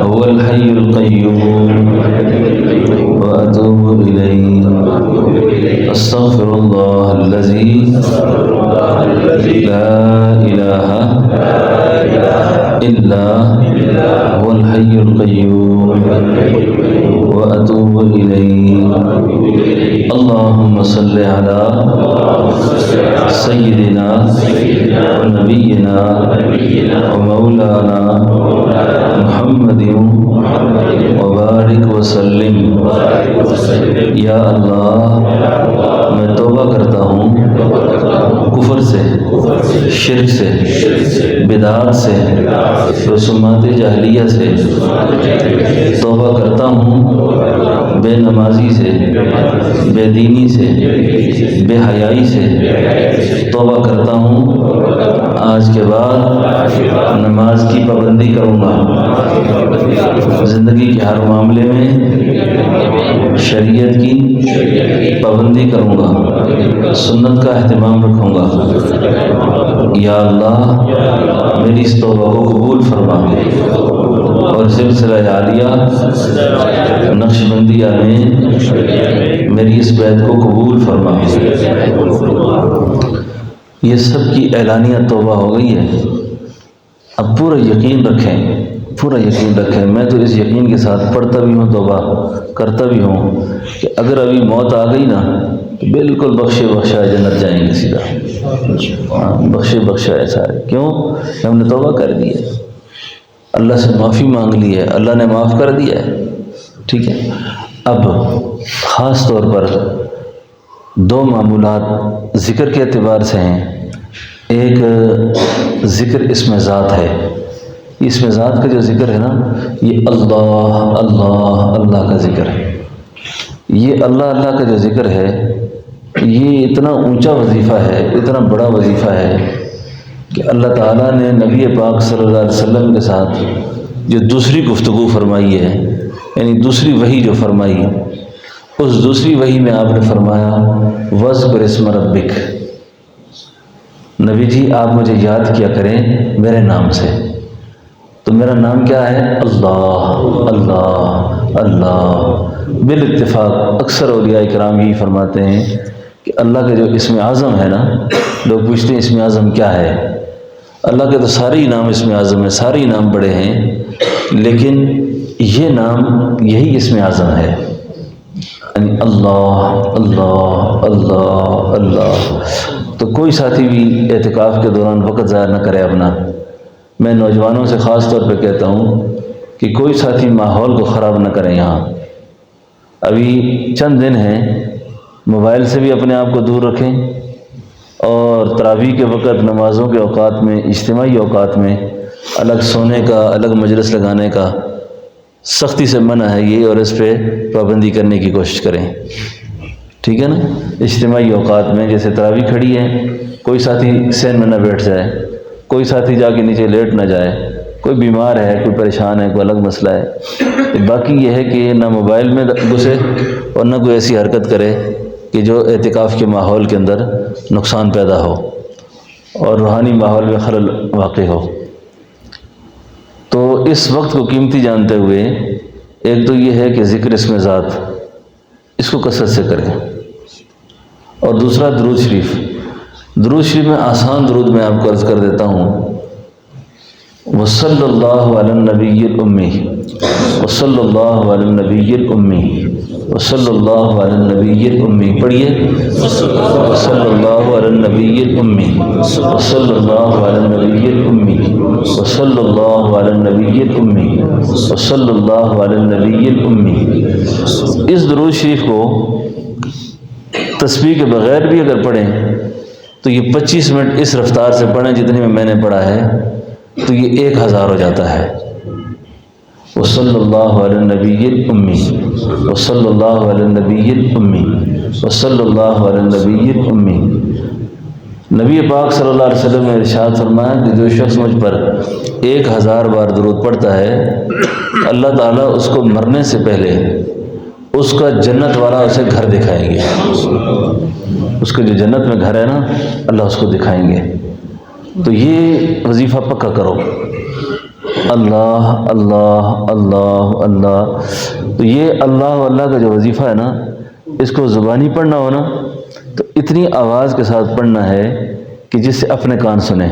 هو الحی القیوم واتوب الیہ، استغفر اللہ الذی لا الہ الا هو الحی القیوم واتوب الیہ۔ اللہم صلی علی سیدنا ونبینا ومولانا محمد وبارک وسلم۔ یا اللہ، میں توبہ کرتا ہوں کفر سے، شرک سے، بدعات سے، رسومات جاہلیہ سے توبہ کرتا ہوں، بے نمازی سے، بے دینی سے، بے حیائی سے توبہ کرتا ہوں، آج کے بعد نماز کی پابندی کروں گا، زندگی کے ہر معاملے میں شریعت کی پابندی کروں گا، سنت کا اہتمام رکھوں گا۔ یا اللہ میری اس توبہ کو قبول فرما، اور سلسلہ عالیہ نقش بندیہ میں میری اس بیعت کو قبول فرما۔ یہ سب کی اعلانیہ توبہ ہو گئی ہے۔ اب پورا یقین رکھیں، پورا یقین رکھیں، میں تو اس یقین کے ساتھ پڑھتا بھی ہوں، توبہ کرتا بھی ہوں کہ اگر ابھی موت آ گئی نا تو بالکل بخشے بخشا جنت جائیں گے سیدھا، بخشے بخشا ایسا ہے۔ کیوں کہ ہم نے توبہ کر دی ہے، اللہ سے معافی مانگ لی ہے، اللہ نے معاف کر دیا ہے۔ ٹھیک ہے، اب خاص طور پر دو معمولات ذکر کے اعتبار سے ہیں۔ ایک ذکر اسم ذات ہے، اسم ذات کا جو ذکر ہے نا، یہ اللہ اللہ اللہ کا ذکر ہے۔ یہ اللہ اللہ کا جو ذکر ہے، یہ اتنا اونچا وظیفہ ہے، اتنا بڑا وظیفہ ہے کہ اللہ تعالیٰ نے نبی پاک صلی اللہ علیہ وسلم کے ساتھ جو دوسری گفتگو فرمائی ہے، یعنی دوسری وحی جو فرمائی، اس دوسری وحی میں آپ نے فرمایا وَاذْكُرِ اسْمَ رَبِّكَ، نبی جی آپ مجھے یاد کیا کریں میرے نام سے۔ تو میرا نام کیا ہے؟ اللہ اللہ اللہ۔ بالاتفاق اکثر اولیاء کرام یہی فرماتے ہیں کہ اللہ کا جو اسم اعظم ہے نا، لوگ پوچھتے ہیں اسم اعظم کیا ہے؟ اللہ کے تو سارے ہی نام اسم اعظم ہیں، سارے ہی نام بڑے ہیں، لیکن یہ نام یہی اسم اعظم ہے، یعنی اللہ اللہ اللہ اللہ۔ تو کوئی ساتھی بھی اعتکاف کے دوران وقت ضائع نہ کرے اپنا۔ میں نوجوانوں سے خاص طور پہ کہتا ہوں کہ کوئی ساتھی ماحول کو خراب نہ کریں۔ یہاں ابھی چند دن ہیں، موبائل سے بھی اپنے آپ کو دور رکھیں، اور تراویح کے وقت نمازوں کے اوقات میں، اجتماعی اوقات میں الگ سونے کا، الگ مجلس لگانے کا سختی سے منع ہے یہ، اور اس پہ پابندی کرنے کی کوشش کریں۔ ٹھیک ہے نا، اجتماعی اوقات میں جیسے تراویح کھڑی ہے، کوئی ساتھی سین میں نہ بیٹھ جائے، کوئی ساتھی جا کے نیچے لیٹ نہ جائے، کوئی بیمار ہے، کوئی پریشان ہے، کوئی الگ مسئلہ ہے۔ باقی یہ ہے کہ نہ موبائل میں گھسے اور نہ کوئی ایسی حرکت کرے کہ جو اعتکاف کے ماحول کے اندر نقصان پیدا ہو اور روحانی ماحول میں خلل واقع ہو۔ تو اس وقت کو قیمتی جانتے ہوئے ایک تو یہ ہے کہ ذکر اسم ذات اس کو کثرت سے کریں، اور دوسرا درود شریف۔ درود شریف میں آسان درود میں آپ کو عرض کر دیتا ہوں، وصلی اللہ علی النبی الامی، وصلی اللہ علی النبی الامی، وصلی اللہ علی النبی الامی۔ پڑھیے، وصلی اللہ علی النبی الامی، وصلی اللہ علی النبی الامی، وصلی اللہ علی النبی الامی، وصلی اللہ علی النبی الامی۔ اس درود شریف کو تسبیح کے بغیر بھی اگر پڑھیں تو یہ 25 منٹ اس رفتار سے پڑھیں جتنی میں نے پڑھا ہے، تو یہ 1000 ہو جاتا ہے۔ وصلی اللہ علی النبی الامی، وصلی اللہ علی النبی الامی، وصلی اللہ علی النبی الامی۔ نبی پاک صلی اللہ علیہ وسلم نے ارشاد فرمایا کہ جو شخص مجھ پر 1000 بار درود پڑھتا ہے، اللہ تعالیٰ اس کو مرنے سے پہلے اس کا جنت والا اسے گھر دکھائیں گے۔ اس کے جو جنت میں گھر ہے نا، اللہ اس کو دکھائیں گے۔ تو یہ وظیفہ پکا کرو، اللہ اللہ اللہ اللہ۔ تو یہ اللہ اللہ کا جو وظیفہ ہے نا، اس کو زبانی پڑھنا ہو نا تو اتنی آواز کے ساتھ پڑھنا ہے کہ جس سے اپنے کان سنیں۔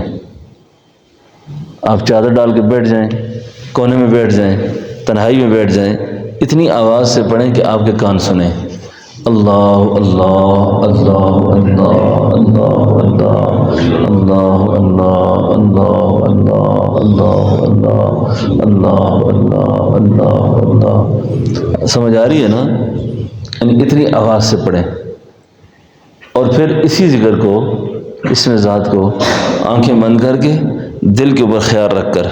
آپ چادر ڈال کے بیٹھ جائیں، کونے میں بیٹھ جائیں، تنہائی میں بیٹھ جائیں، اتنی آواز سے پڑھیں کہ آپ کے کان سنیں۔ اللہ اللہ اللہ اللہ اللہ اللہ اللہ اللہ اللہ اللہ اللہ اللہ اللہ اللہ اللہ۔ سمجھ آ رہی ہے نا؟ یعنی اتنی آواز سے پڑھیں، اور پھر اسی ذکر کو اس میں ذات کو آنکھیں بند کر کے دل کے اوپر خیال رکھ کر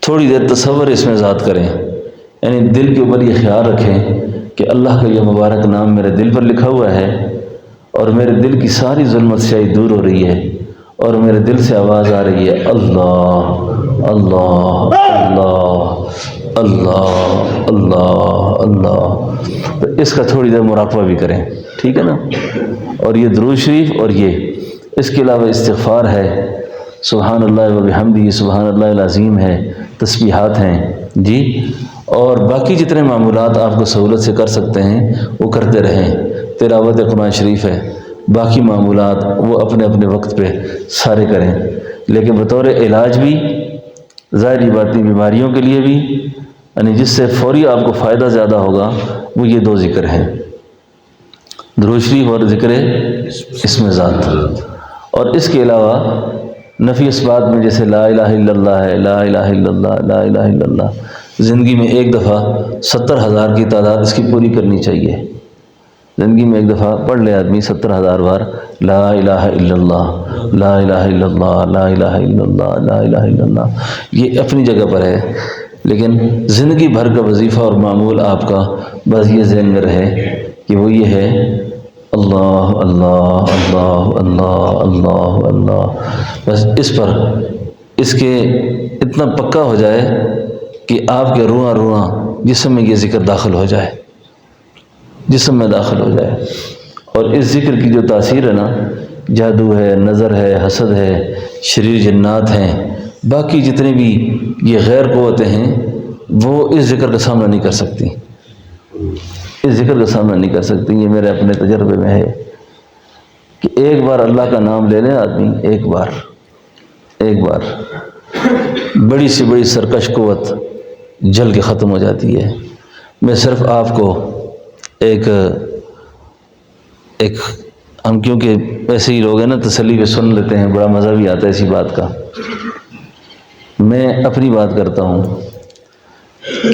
تھوڑی دیر تصور اس میں ذات کریں، یعنی دل کے اوپر یہ خیال رکھیں کہ اللہ کا یہ مبارک نام میرے دل پر لکھا ہوا ہے اور میرے دل کی ساری ظلمت سیاہی دور ہو رہی ہے اور میرے دل سے آواز آ رہی ہے اللہ اللہ اللہ اللہ اللہ اللہ۔ تو اس کا تھوڑی دیر مراقبہ بھی کریں، ٹھیک ہے نا؟ اور یہ درود شریف اور یہ اس کے علاوہ استغفار ہے، سبحان اللہ و بحمدہ سبحان اللہ العظیم ہے، تسبیحات ہیں جی، اور باقی جتنے معمولات آپ کو سہولت سے کر سکتے ہیں وہ کرتے رہیں، تلاوت قرآن شریف ہے، باقی معمولات وہ اپنے اپنے وقت پہ سارے کریں، لیکن بطور علاج بھی ظاہری باطنی بیماریوں کے لیے بھی، یعنی جس سے فوری آپ کو فائدہ زیادہ ہوگا وہ یہ دو ذکر ہیں، درود شریف اور ذکر اسم ذات۔ اور اس کے علاوہ نفی اثبات میں جیسے لا الہ الا اللہ ہے، لا الہ الا اللہ، لا الہ الا اللہ، زندگی میں ایک دفعہ 70,000 کی تعداد اس کی پوری کرنی چاہیے، زندگی میں ایک دفعہ پڑھ لے آدمی 70,000 بار لا الہ الا اللہ، لا الہ الا اللہ، لا الہ الا اللہ، لا الہ الا اللہ۔ یہ اپنی جگہ پر ہے، لیکن زندگی بھر کا وظیفہ اور معمول آپ کا بس یہ ذہن میں رہے کہ وہ یہ ہے اللہ اللہ اللہ اللہ اللہ اللہ، بس اس پر اس کے اتنا پکا ہو جائے کہ آپ کے رواں رواں جسم میں یہ ذکر داخل ہو جائے، جسم میں داخل ہو جائے۔ اور اس ذکر کی جو تاثیر ہے نا، جادو ہے، نظر ہے، حسد ہے، شریر جنات ہیں، باقی جتنے بھی یہ غیر قوتیں ہیں وہ اس ذکر کا سامنا نہیں کر سکتی، اس ذکر کا سامنا نہیں کر سکتی۔ یہ میرے اپنے تجربے میں ہے کہ ایک بار اللہ کا نام لے لیں آدمی، ایک بار بڑی سی بڑی سرکش قوت جل کے ختم ہو جاتی ہے۔ میں صرف آپ کو ایک ہم کیونکہ ایسے ہی لوگ ہیں نا، تسلی پہ سن لیتے ہیں، بڑا مزہ بھی آتا ہے اسی بات کا۔ میں اپنی بات کرتا ہوں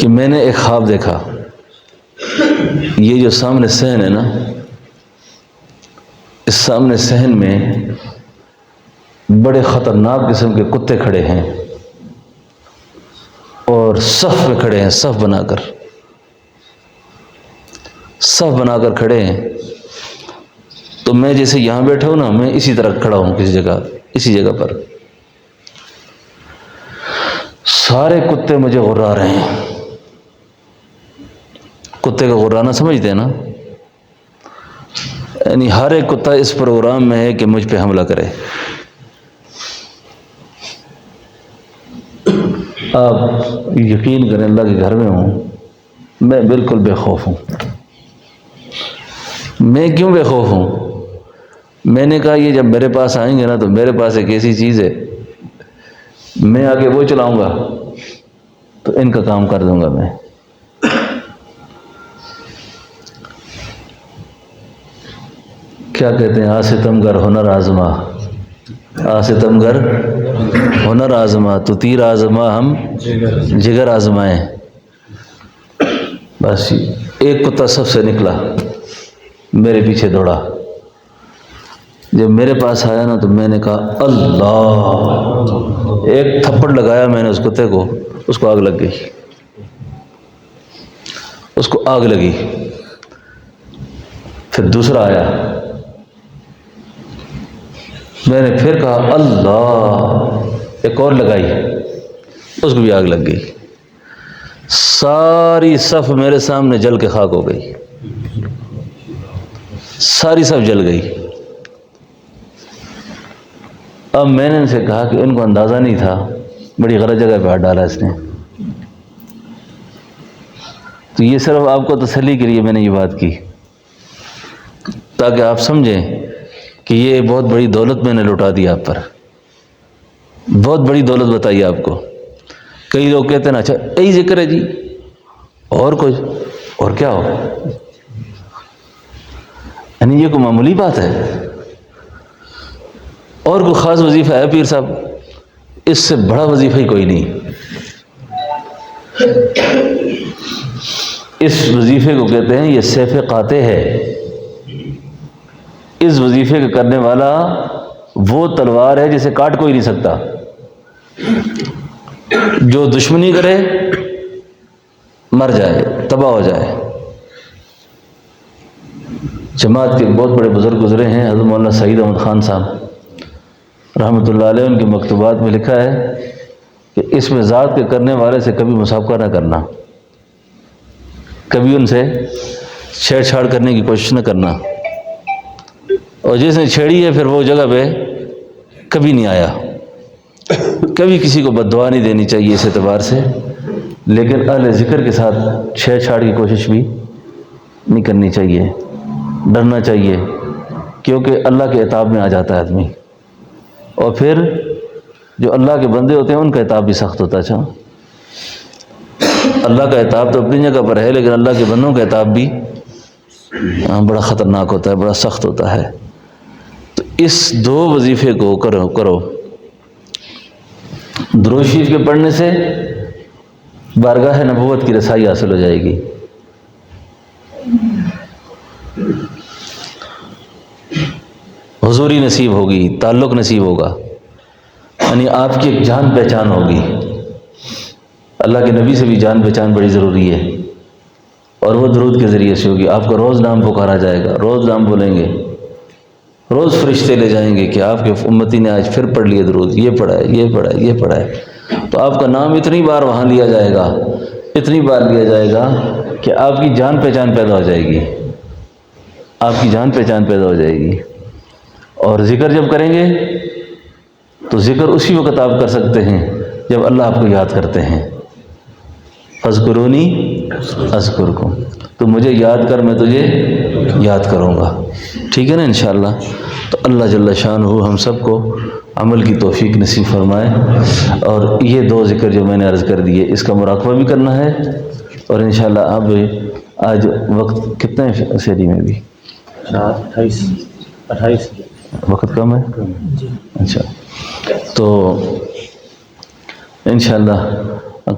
کہ میں نے ایک خواب دیکھا، یہ جو سامنے صحن ہے نا، اس سامنے صحن میں بڑے خطرناک قسم کے کتے کھڑے ہیں اور صف میں کھڑے ہیں، صف بنا کر کھڑے ہیں۔ تو میں جیسے یہاں بیٹھا ہوں نا، میں اسی طرح کھڑا ہوں کسی جگہ، اسی جگہ پر سارے کتے مجھے غرا رہے ہیں۔ کتے کا غرانا سمجھتے ہیں نا، یعنی ہر ایک کتا اس پروگرام میں ہے کہ مجھ پہ حملہ کرے۔ آپ یقین کریں، اللہ کے گھر میں ہوں، میں بالکل بے خوف ہوں۔ میں کیوں بے خوف ہوں؟ میں نے کہا یہ جب میرے پاس آئیں گے نا تو میرے پاس ایک ایسی چیز ہے، میں آگے وہ چلاؤں گا تو ان کا کام کر دوں گا میں۔ کیا کہتے ہیں، آستمگر ہنر آزما، آستمگر ہنر آزما، تو تیر آزما ہم جگر آزمائیں۔ بس ایک کتا سب سے نکلا، میرے پیچھے دوڑا، جب میرے پاس آیا نا تو میں نے کہا اللہ، ایک تھپڑ لگایا میں نے اس کتے کو، اس کو آگ لگ گئی، اس کو آگ لگی۔ پھر دوسرا آیا، میں نے پھر کہا اللہ، ایک اور لگائی، اس کو بھی آگ لگ گئی۔ ساری صف میرے سامنے جل کے خاک ہو گئی، ساری صف جل گئی۔ اب میں نے ان سے کہا کہ ان کو اندازہ نہیں تھا، بڑی غلط جگہ پہ ہاتھ ڈالا اس نے۔ تو یہ صرف آپ کو تسلی کے لیے میں نے یہ بات کی، تاکہ آپ سمجھیں کہ یہ بہت بڑی دولت میں نے لوٹا دی آپ پر، بہت بڑی دولت بتائی آپ کو۔ کئی لوگ کہتے ہیں نا اچھا یہی ذکر ہے جی، اور کچھ اور کیا ہو، یعنی یہ کوئی معمولی بات ہے، اور کوئی خاص وظیفہ ہے پیر صاحب؟ اس سے بڑا وظیفہ ہی کوئی نہیں۔ اس وظیفے کو کہتے ہیں یہ سیف قاطع ہے، اس وظیفے کا کرنے والا وہ تلوار ہے جسے کاٹ کوئی نہیں سکتا. جو دشمنی کرے مر جائے، تباہ ہو جائے. جماعت کے بہت بڑے بزرگ گزرے ہیں، حضرت مولانا سعید احمد خان صاحب رحمۃ اللہ علیہ، ان کے مکتوبات میں لکھا ہے کہ اس میں ذات کے کرنے والے سے کبھی مسابقہ نہ کرنا، کبھی ان سے چھیڑ چھاڑ کرنے کی کوشش نہ کرنا، اور جس نے چھیڑی ہے پھر وہ جگہ پہ کبھی نہیں آیا. کبھی کسی کو بد دعا نہیں دینی چاہیے اس اعتبار سے، لیکن اہل ذکر کے ساتھ چھیڑ چھاڑ کی کوشش بھی نہیں کرنی چاہیے. ڈرنا چاہیے، کیونکہ اللہ کے عتاب میں آ جاتا ہے آدمی، اور پھر جو اللہ کے بندے ہوتے ہیں ان کا عتاب بھی سخت ہوتا ہے. اچھا، اللہ کا عتاب تو اپنی جگہ پر ہے، لیکن اللہ کے بندوں کا عتاب بھی بڑا خطرناک ہوتا ہے، بڑا سخت ہوتا ہے. تو اس دو وظیفے کو کرو. درود شریف کے پڑھنے سے بارگاہ نبوت کی رسائی حاصل ہو جائے گی. حضوری نصیب ہوگی، تعلق نصیب ہوگا، یعنی آپ کی ایک جان پہچان ہوگی. اللہ کے نبی سے بھی جان پہچان بڑی ضروری ہے، اور وہ درود کے ذریعے سے ہوگی. آپ کو روز نام پکارا جائے گا، روز نام بولیں گے، روز فرشتے لے جائیں گے کہ آپ کے امتی نے آج پھر پڑھ لیے درود، یہ پڑھا ہے، یہ پڑھا ہے، یہ پڑھا ہے. تو آپ کا نام اتنی بار وہاں لیا جائے گا، اتنی بار لیا جائے گا کہ آپ کی جان پہچان پیدا ہو جائے گی، آپ کی جان پہچان پیدا ہو جائے گی. اور ذکر جب کریں گے تو ذکر اسی وقت آپ کر سکتے ہیں جب اللہ آپ کو یاد کرتے ہیں. فاذکرونی اذکرکم، تو مجھے یاد کر میں تجھے یاد کروں گا. ٹھیک ہے نا انشاءاللہ. تو اللہ جل شانہ ہم سب کو عمل کی توفیق نصیب فرمائے. اور یہ دو ذکر جو میں نے عرض کر دیے اس کا مراقبہ بھی کرنا ہے. اور انشاءاللہ اب آج وقت کتنا ہے سیری میں بھی؟ 28 وقت کم ہے. اچھا، تو انشاءاللہ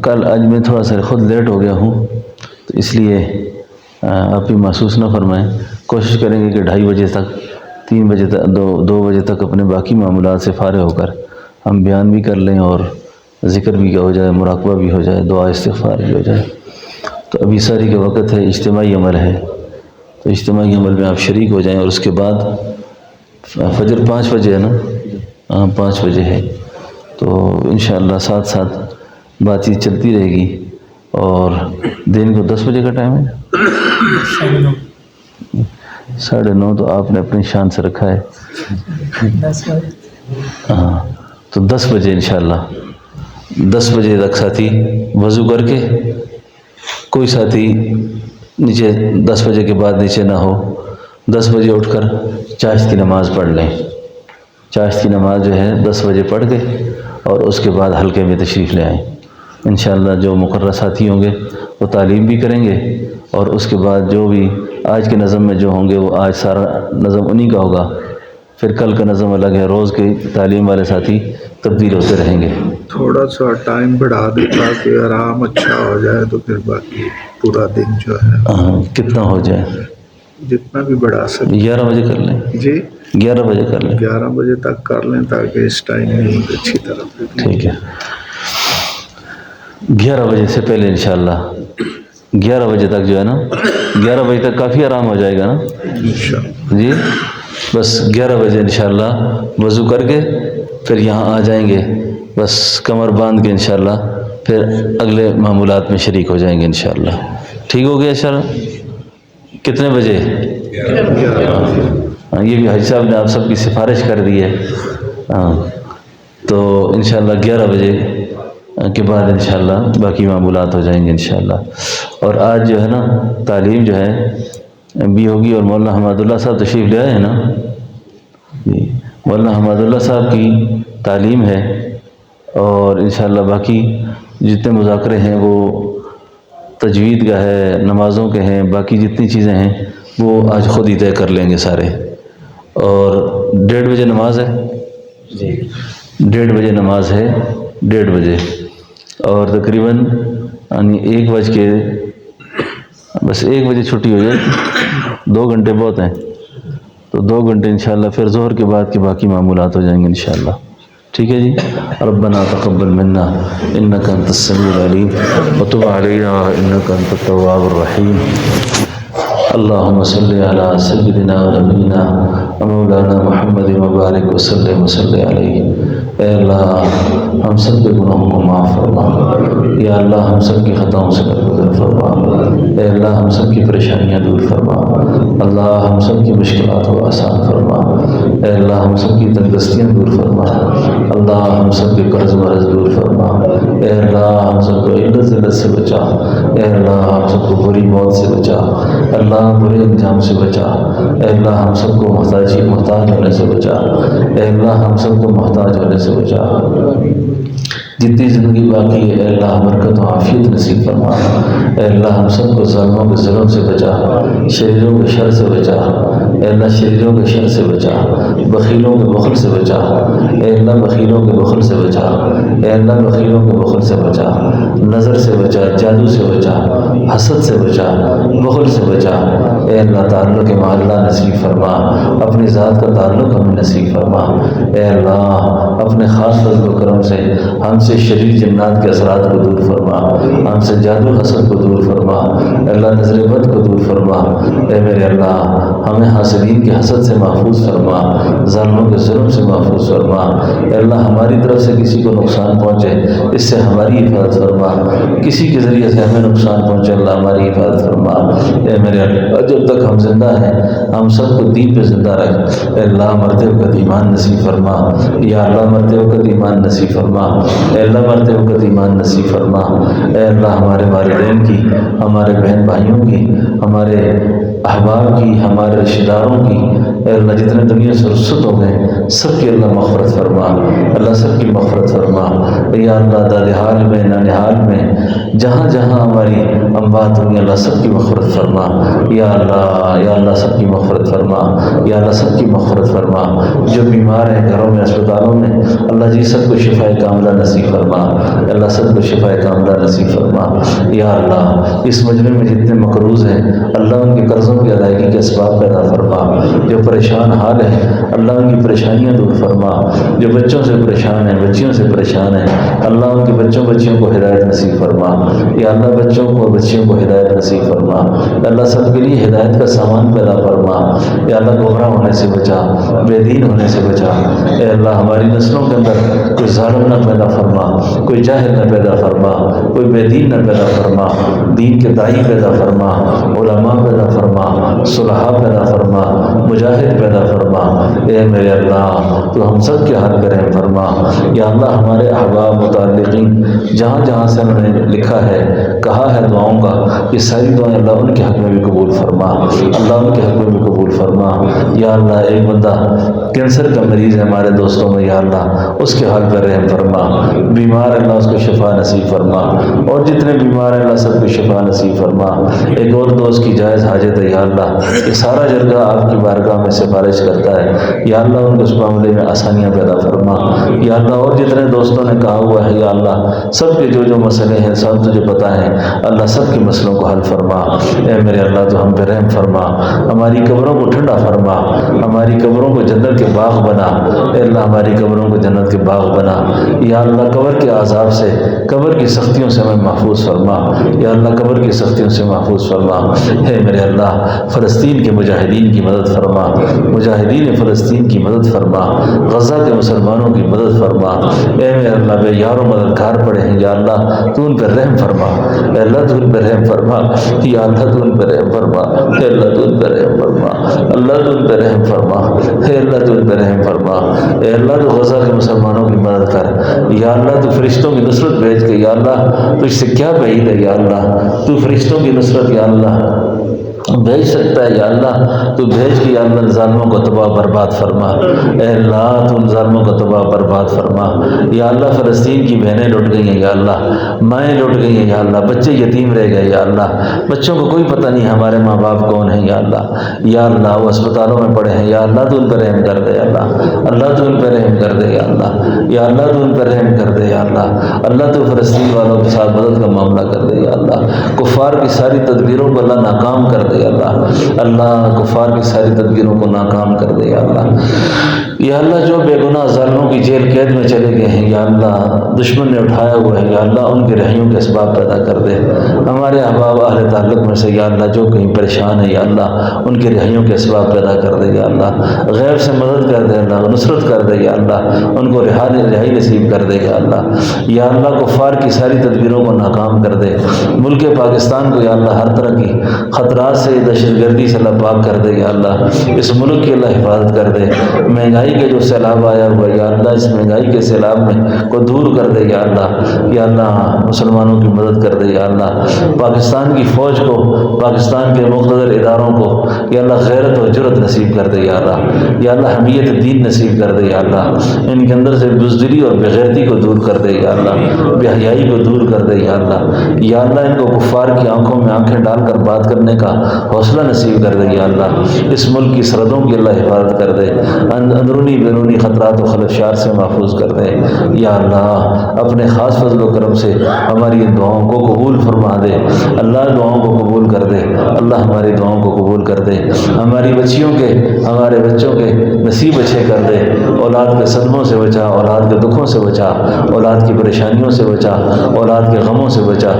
کل آج میں تھوڑا سا خود لیٹ ہو گیا ہوں، تو اس لیے آپ بھی محسوس نہ فرمائیں. کوشش کریں گے کہ 2:30 بجے تک، 3 بجے تک، 2 بجے تک اپنے باقی معاملات سے فارغ ہو کر ہم بیان بھی کر لیں، اور ذکر بھی ہو جائے، مراقبہ بھی ہو جائے، دعا استغفار بھی ہو جائے. تو ابھی ساری کے وقت ہے، اجتماعی عمل ہے، تو اجتماعی عمل میں آپ شریک ہو جائیں. اور اس کے بعد فجر 5 بجے ہے نا؟ ہاں 5 بجے ہے. تو انشاءاللہ ساتھ ساتھ بات چیت چلتی رہے گی. اور دن کو 10 بجے کا ٹائم ہے، 9:30. تو آپ نے اپنی شان سے رکھا ہے. ہاں، تو 10 بجے انشاءاللہ 10 بجے تک ساتھی وضو کر کے، کوئی ساتھی نیچے 10 بجے کے بعد نیچے نہ ہو، 10 بجے اٹھ کر چاشت کی نماز پڑھ لیں. چاشت کی نماز جو ہے 10 بجے پڑھ کے، اور اس کے بعد حلقے میں تشریف لے آئیں. انشاءاللہ جو مقررہ ساتھی ہوں گے وہ تعلیم بھی کریں گے، اور اس کے بعد جو بھی آج کے نظم میں جو ہوں گے وہ آج سارا نظم انہی کا ہوگا. پھر کل کا نظم الگ ہے، روز کے تعلیم والے ساتھی تبدیل ہوتے رہیں گے. تھوڑا سا ٹائم بڑھا دے تاکہ آرام اچھا ہو جائے، تو پھر باقی پورا دن جو ہے کتنا ہو جائے، جتنا بھی بڑھا سکے. 11 بجے کر لیں. جی 11 بجے کر لیں. 11 بجے تک کر لیں تاکہ اس ٹائم میں اچھی طرح. ٹھیک ہے، 11 بجے سے پہلے انشاءاللہ 11 بجے تک جو ہے نا، 11 بجے تک کافی آرام ہو جائے گا نا جی. بس 11 بجے انشاءاللہ وضو کر کے پھر یہاں آ جائیں گے، بس کمر باندھ کے انشاءاللہ پھر اگلے معمولات میں شریک ہو جائیں گے انشاءاللہ. ٹھیک ہو گیا انشاءاللہ؟ کتنے بجے؟ ہاں، یہ بھی حاجی صاحب نے آپ سب کی سفارش کر دی ہے. ہاں، تو انشاءاللہ 11 بجے کے بعد انشاءاللہ باقی معمولات ہو جائیں گے انشاءاللہ. اور آج جو ہے نا تعلیم جو ہے بھی ہوگی، اور مولانا حماد اللہ صاحب تشریف لے آئے ہیں نا جی. مولانا حماد اللہ صاحب کی تعلیم ہے، اور انشاءاللہ باقی جتنے مذاکرے ہیں وہ تجوید کا ہے، نمازوں کے ہیں، باقی جتنی چیزیں ہیں وہ آج خود ہی طے کر لیں گے سارے. اور 1:30 بجے نماز ہے جی، 1:30 بجے نماز ہے، 1:30 بجے. اور تقریباً یعنی 1 بج کے بس 1 بجے چھٹی ہو جائے، 2 گھنٹے بہت ہیں. تو 2 گھنٹے انشاءاللہ پھر ظہر کے بعد کے باقی معمولات ہو جائیں گے انشاءاللہ. ٹھیک ہے جی. ربنا تقبل منا انك انت السميع العليم وتب علينا انك انت التواب الرحيم. اللهم صل على سيدنا ونبينا مولانا محمد وبارک وسلم علیہ. اے اللہ ہم سب کے گناہوں کو معاف فرما. یا اللہ ہم سب کی خطاؤں سے درگزر فرما. اے اللہ ہم سب کی پریشانیاں دور فرما. اللہ ہم سب کی مشکلات کو آسان فرما. اے اللہ ہم سب کی تنگستیاں دور فرما. اللہ ہم سب کے قرض مرض دور فرما. اے اللہ ہم سب کو علت ذلت سے بچا. اے اللہ ہم سب کو بری موت سے بچا. اللہ برے انجام سے بچا. اے اللہ ہم سب کو محتاج ہونے سے بچا. اے اللہ ہم سب کو محتاج ہونے سے بچا. جتنی زندگی باقی ہے اے اللہ برکت و عافیت نصیب فرما. اے اللہ ہم سب کو ظالموں کے ظلم سے بچا. شریروں کے شر سے بچا. اے اللہ شریروں کے شر سے بچا. بخیلوں کے بخل سے بچا. اے اللہ بخیلوں کے بخل سے بچا. اے اللہ بخیلوں کے بخل سے بچا. نظر سے بچا. جادو سے بچا. حسد سے بچا. بخل سے بچا. اے اللہ تعلق معاملہ نصیب فرما. اپنی ذات کا تعلق ہمیں نصیب فرما. اے اللہ اپنے خاص فضل و کرم سے ہم سے شریر جنات کے اثرات کو دور فرما. ہم سے جادو حسد کو دور فرما. اے اللہ نظر بد کو دور فرما. اے میرے اللہ ہمیں حاسدین کے حسد سے محفوظ فرما. ظالموں کے ظلم سے محفوظ فرما. اے اللہ ہماری طرف سے کسی کو نقصان پہنچے اس سے ہماری حفاظت فرما. کسی کے ذریعے سے ہمیں نقصان پہنچے اللہ ہماری حفاظت فرما. اے میرے اللہ جب تک ہم زندہ ہیں ہم سب کو دین پہ زندہ رکھ. اے اللہ مرتے وقت ایمان نصیب فرما. یا اللہ مرتے وقت ایمان نصیب فرما. اے اللہ مرتے وقت ایمان نصیب فرما. اے اللہ ہمارے والدین کی, ہمارے بہن بھائیوں کی, ہمارے احباب کی, ہمارے رشتہ داروں کی, اے اللہ جتنے دنیا سے رخصت ہو گئے سب کی اللہ مغفرت فرما. اللہ سب کی مغفرت فرما. یا اللہ دادحال میں نانحال میں جہاں جہاں ہماری اموات ہوئی اللہ سب کی مغفرت فرما. یا اللہ سب کی مغفرت فرما. یا اللہ سب کی مغفرت فرما. جو بیمار ہیں گھروں میں اسپتالوں میں اللہ جی سب کو شفا کاملہ نصیب فرما. اللہ سب کو شفا کاملہ نصیب فرما. یا اللہ اس مجمع میں جتنے مقروض ہیں اللہ ان کے قرضوں کی ادائیگی کے اسباب پیدا فرما. جو پریشان حال ہیں اللہ ان کی پریشانیاں دور فرما. جو بچوں سے پریشان ہیں بچیوں سے پریشان ہیں اللہ ان کے بچوں بچیوں کو ہدایت نصیب فرما. یا اللہ بچوں کو بچیوں کو ہدایت نصیب فرما. اللہ سب کے لیے ہدایت کا سامان پیدا فرما. یا اللہ گمراہ ہونے سے بچا. بے دین ہونے سے بچا. اے اللہ ہماری نسلوں کے اندر کوئی ظالم نہ پیدا فرما. کوئی جاہل نہ پیدا فرما. کوئی بے دین نہ پیدا فرما. دین کے داعی پیدا فرما. علماء پیدا فرما. صلحاء پیدا فرما. مجاہد پیدا فرما. اے میرے اللہ تو ہم سب کے حال پہ رحم فرما. یا اللہ ہمارے احباب متعلقین جہاں جہاں سے انہوں نے لکھا ہے کہا ہے دعاؤں کا یہ ساری دعائیں اللہ ان کے حق میں بھی قبول فرما. اللہ ان کے حق میں بھی قبول فرما. یا اللہ ایک بندہ کینسر کا مریض ہے ہمارے دوستوں میں یا اللہ اس کے حال پر رحم فرما. بیمار اللہ اس کو شفا نصیب فرما. اور جتنے بیمار ہیں اللہ سب کو شفا نصیب فرما. ایک اور دوست کی جائز حاجت ہے یا اللہ یہ سارا جرگہ آپ کی بارگاہ میں سفارش کرتا ہے یا اللہ ان کو اس معاملے میں آسانیاں پیدا فرما. یا اللہ اور جتنے دوستوں نے کہا ہوا ہے یا اللہ سب کے جو مسئلے ہیں سب تجھے پتہ ہے اللہ سب کے مسئلوں کو حل فرما. اے میرے اللہ تو ہم پہ رحم فرما. ہماری قبروں کو ٹھنڈا فرما. ہماری قبروں کو جنت کے باغ بنا. اے اللہ ہماری قبروں کو جنت کے باغ بنا. یا اللہ قبر کے عذاب سے قبر کی سختیوں سے ہمیں محفوظ فرما. یا اللہ قبر کی سختیوں سے محفوظ فرما. اے میرے اللہ فلسطین کے مجاہدین کی مدد فرما. مجاہدین فلسطین کی مدد فرما. غزہ کے مسلمانوں کی مدد فرما. اے میرے اللہ بے یار و مددگار پڑے ہیں یا اللہ تو ان پر رحم فرما. اے اللہ تو ان پر رحم فرما. یا اللہ تو ان پر رحم فرما. اے اللہ تو ان پر رحم فرما. اللہ تو ان پر رحم فرما. اے اللہ تو ان پر رحم فرما. اے اللہ تو غزہ کے مسلمانوں کی مدد کر. یا اللہ تو فرشتوں کی نصرت بھیج کے یا اللہ تجھ سے کیا بعید ہے یا اللہ تو فرشتوں کی نصرت یا اللہ بھیج سکتا ہے یا اللہ تو بھیج کے یا اللہ ظالموں کو تباہ برباد فرما. اے اللہ تو ان ظالموں کو تباہ برباد فرما. یا اللہ فلسطین کی بہنیں لٹ گئی ہیں یا اللہ مائیں لٹ گئی ہیں یا اللہ بچے یتیم رہ گئے یا اللہ بچوں کو کوئی پتہ نہیں ہمارے ماں باپ کون ہیں یا اللہ. یا اللہ وہ اسپتالوں میں پڑے ہیں یا اللہ تو ان پر رحم کر دے یا اللہ. اللہ تو ان پر رحم کر دے یا اللہ. یا اللہ تو ان پر رحم کر دے یا اللہ. اللہ تو فلسطین والوں کے ساتھ مدد کا معاملہ کر دے یا اللہ. کفار کی ساری تدبیروں کو اللہ ناکام کر دے دے یا اللہ، اللہ کفار کی ساری تدبیروں کو ناکام کر دے یا اللہ، یا اللہ جو بے گناہ ظالموں کی جیل قید میں چلے گئے ہیں یا اللہ، دشمن نے اٹھایا ہوا ہے یا اللہ، ان کی رحیوں کے اسباب پیدا کر دے، ہمارے احباب اہل تعلق میں سے یا اللہ جو کہیں پریشان ہے یا اللہ، ان کی رحیوں کے اسباب پیدا کر دے یا اللہ، غیب سے مدد کر دے اللہ، نصرت کر دے یا اللہ، ان کو رہائی نصیب کر دے یا اللہ، یا اللہ کفار کی ساری تدبیروں کو ناکام کر دے، ملک پاکستان کو یا اللہ ہر طرح کی خطرات سے، دہشت گردی سے اللہ پاک کر دے یا اللہ، اس ملک کی اللہ حفاظت کر دے، مہنگائی کے جو سیلاب آیا ہوا یا اللہ، اس مہنگائی کے سیلاب میں کو دور کر دے یا اللہ، یا اللہ مسلمانوں کی مدد کر دے یا اللہ، پاکستان کی فوج کو، پاکستان کے مقتدر اداروں کو یا اللہ غیرت و جرت نصیب کر دے یا اللہ، یا اللہ حمیت دین نصیب کر دے یا اللہ، ان کے اندر سے بزدلی اور بغیرتی کو دور کر دے یا اللہ، بے حیائی کو دور کر دے یا اللہ، یا اللہ ان کو کفار کی آنکھوں میں آنکھیں ڈال کر بات کرنے کا حوصلہ نصیب کر دے یا اللہ، اس ملک کی سرحدوں کی اللہ حفاظت کر دے، اندرونی بیرونی خطرات و خدشات سے محفوظ کر دے یا اللہ، اپنے خاص فضل و کرم سے ہماری ان دعاؤں کو قبول فرما دے اللہ، دعاؤں کو قبول کر دے اللہ، ہماری دعاؤں کو قبول کر دے، ہماری بچیوں کے، ہمارے بچوں کے نصیب اچھے کر دے، اولاد کے صدموں سے بچا، اولاد کے دکھوں سے بچا، اولاد کی پریشانیوں سے بچا، اولاد کے غموں سے بچا،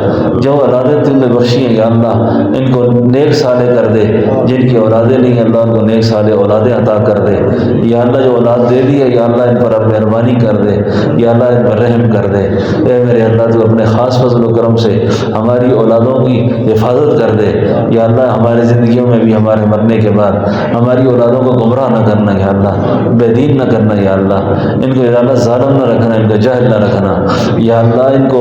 جو اولادیں تم نے بخشی ہیں یا اللہ ان کو نیک صالح کر دے، جن کی اولادیں نہیں اللہ ان کو نیک صالح اولادیں عطا کر دے یا اللہ، جو اولاد دے دی ہے یا اللہ ان پر اب مہربانی کر دے یا اللہ، ان پر رحم کر دے، اے میرے اللہ تو اپنے خاص فضل و کرم سے ہماری اولادوں کی حفاظت کر دے یا اللہ، ہماری زندگیوں میں بھی ہمارے مرنے کے بعد ہماری اولادوں کو گمراہ نہ کرنا یا اللہ، بے دین نہ کرنا یا اللہ، ان کو یا اللہ ظالم نہ رکھنا، ان کو جاہل نہ رکھنا یا اللہ، ان کو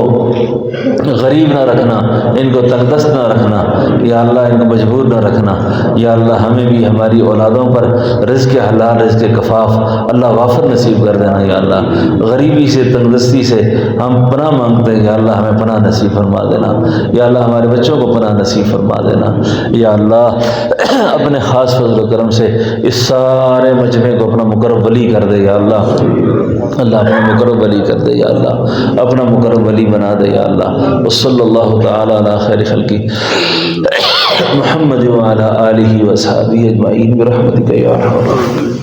غریب نہ رکھنا، ان کو تنگ دست نہ رکھنا یا اللہ، ان کو مجبور نہ رکھنا یا اللہ، ہمیں بھی ہماری اولادوں پر رزق حلال، رزق کفاف اللہ وافر نصیب کر دینا یا اللہ، غریبی سے، تنگ دستی سے ہم پناہ مانگتے ہیں یا اللہ، ہمیں پناہ نصیب فرما دینا یا اللہ، ہمارے بچوں کو پناہ نصیب فرما دینا یا اللہ، اپنے خاص فضل و کرم سے اس سارے مجمع کو اپنا مقرب ولی کر دے یا اللہ، اللہ اپنا مقرب ولی کر دے یا اللہ، اپنا مقرب ولی بنا دے یا اللہ، وصلی اللہ تعالی علی خیر خلقی محمد وعلی آلہ وصحبہ اجمعین برحمتک یا ارحم الراحمین۔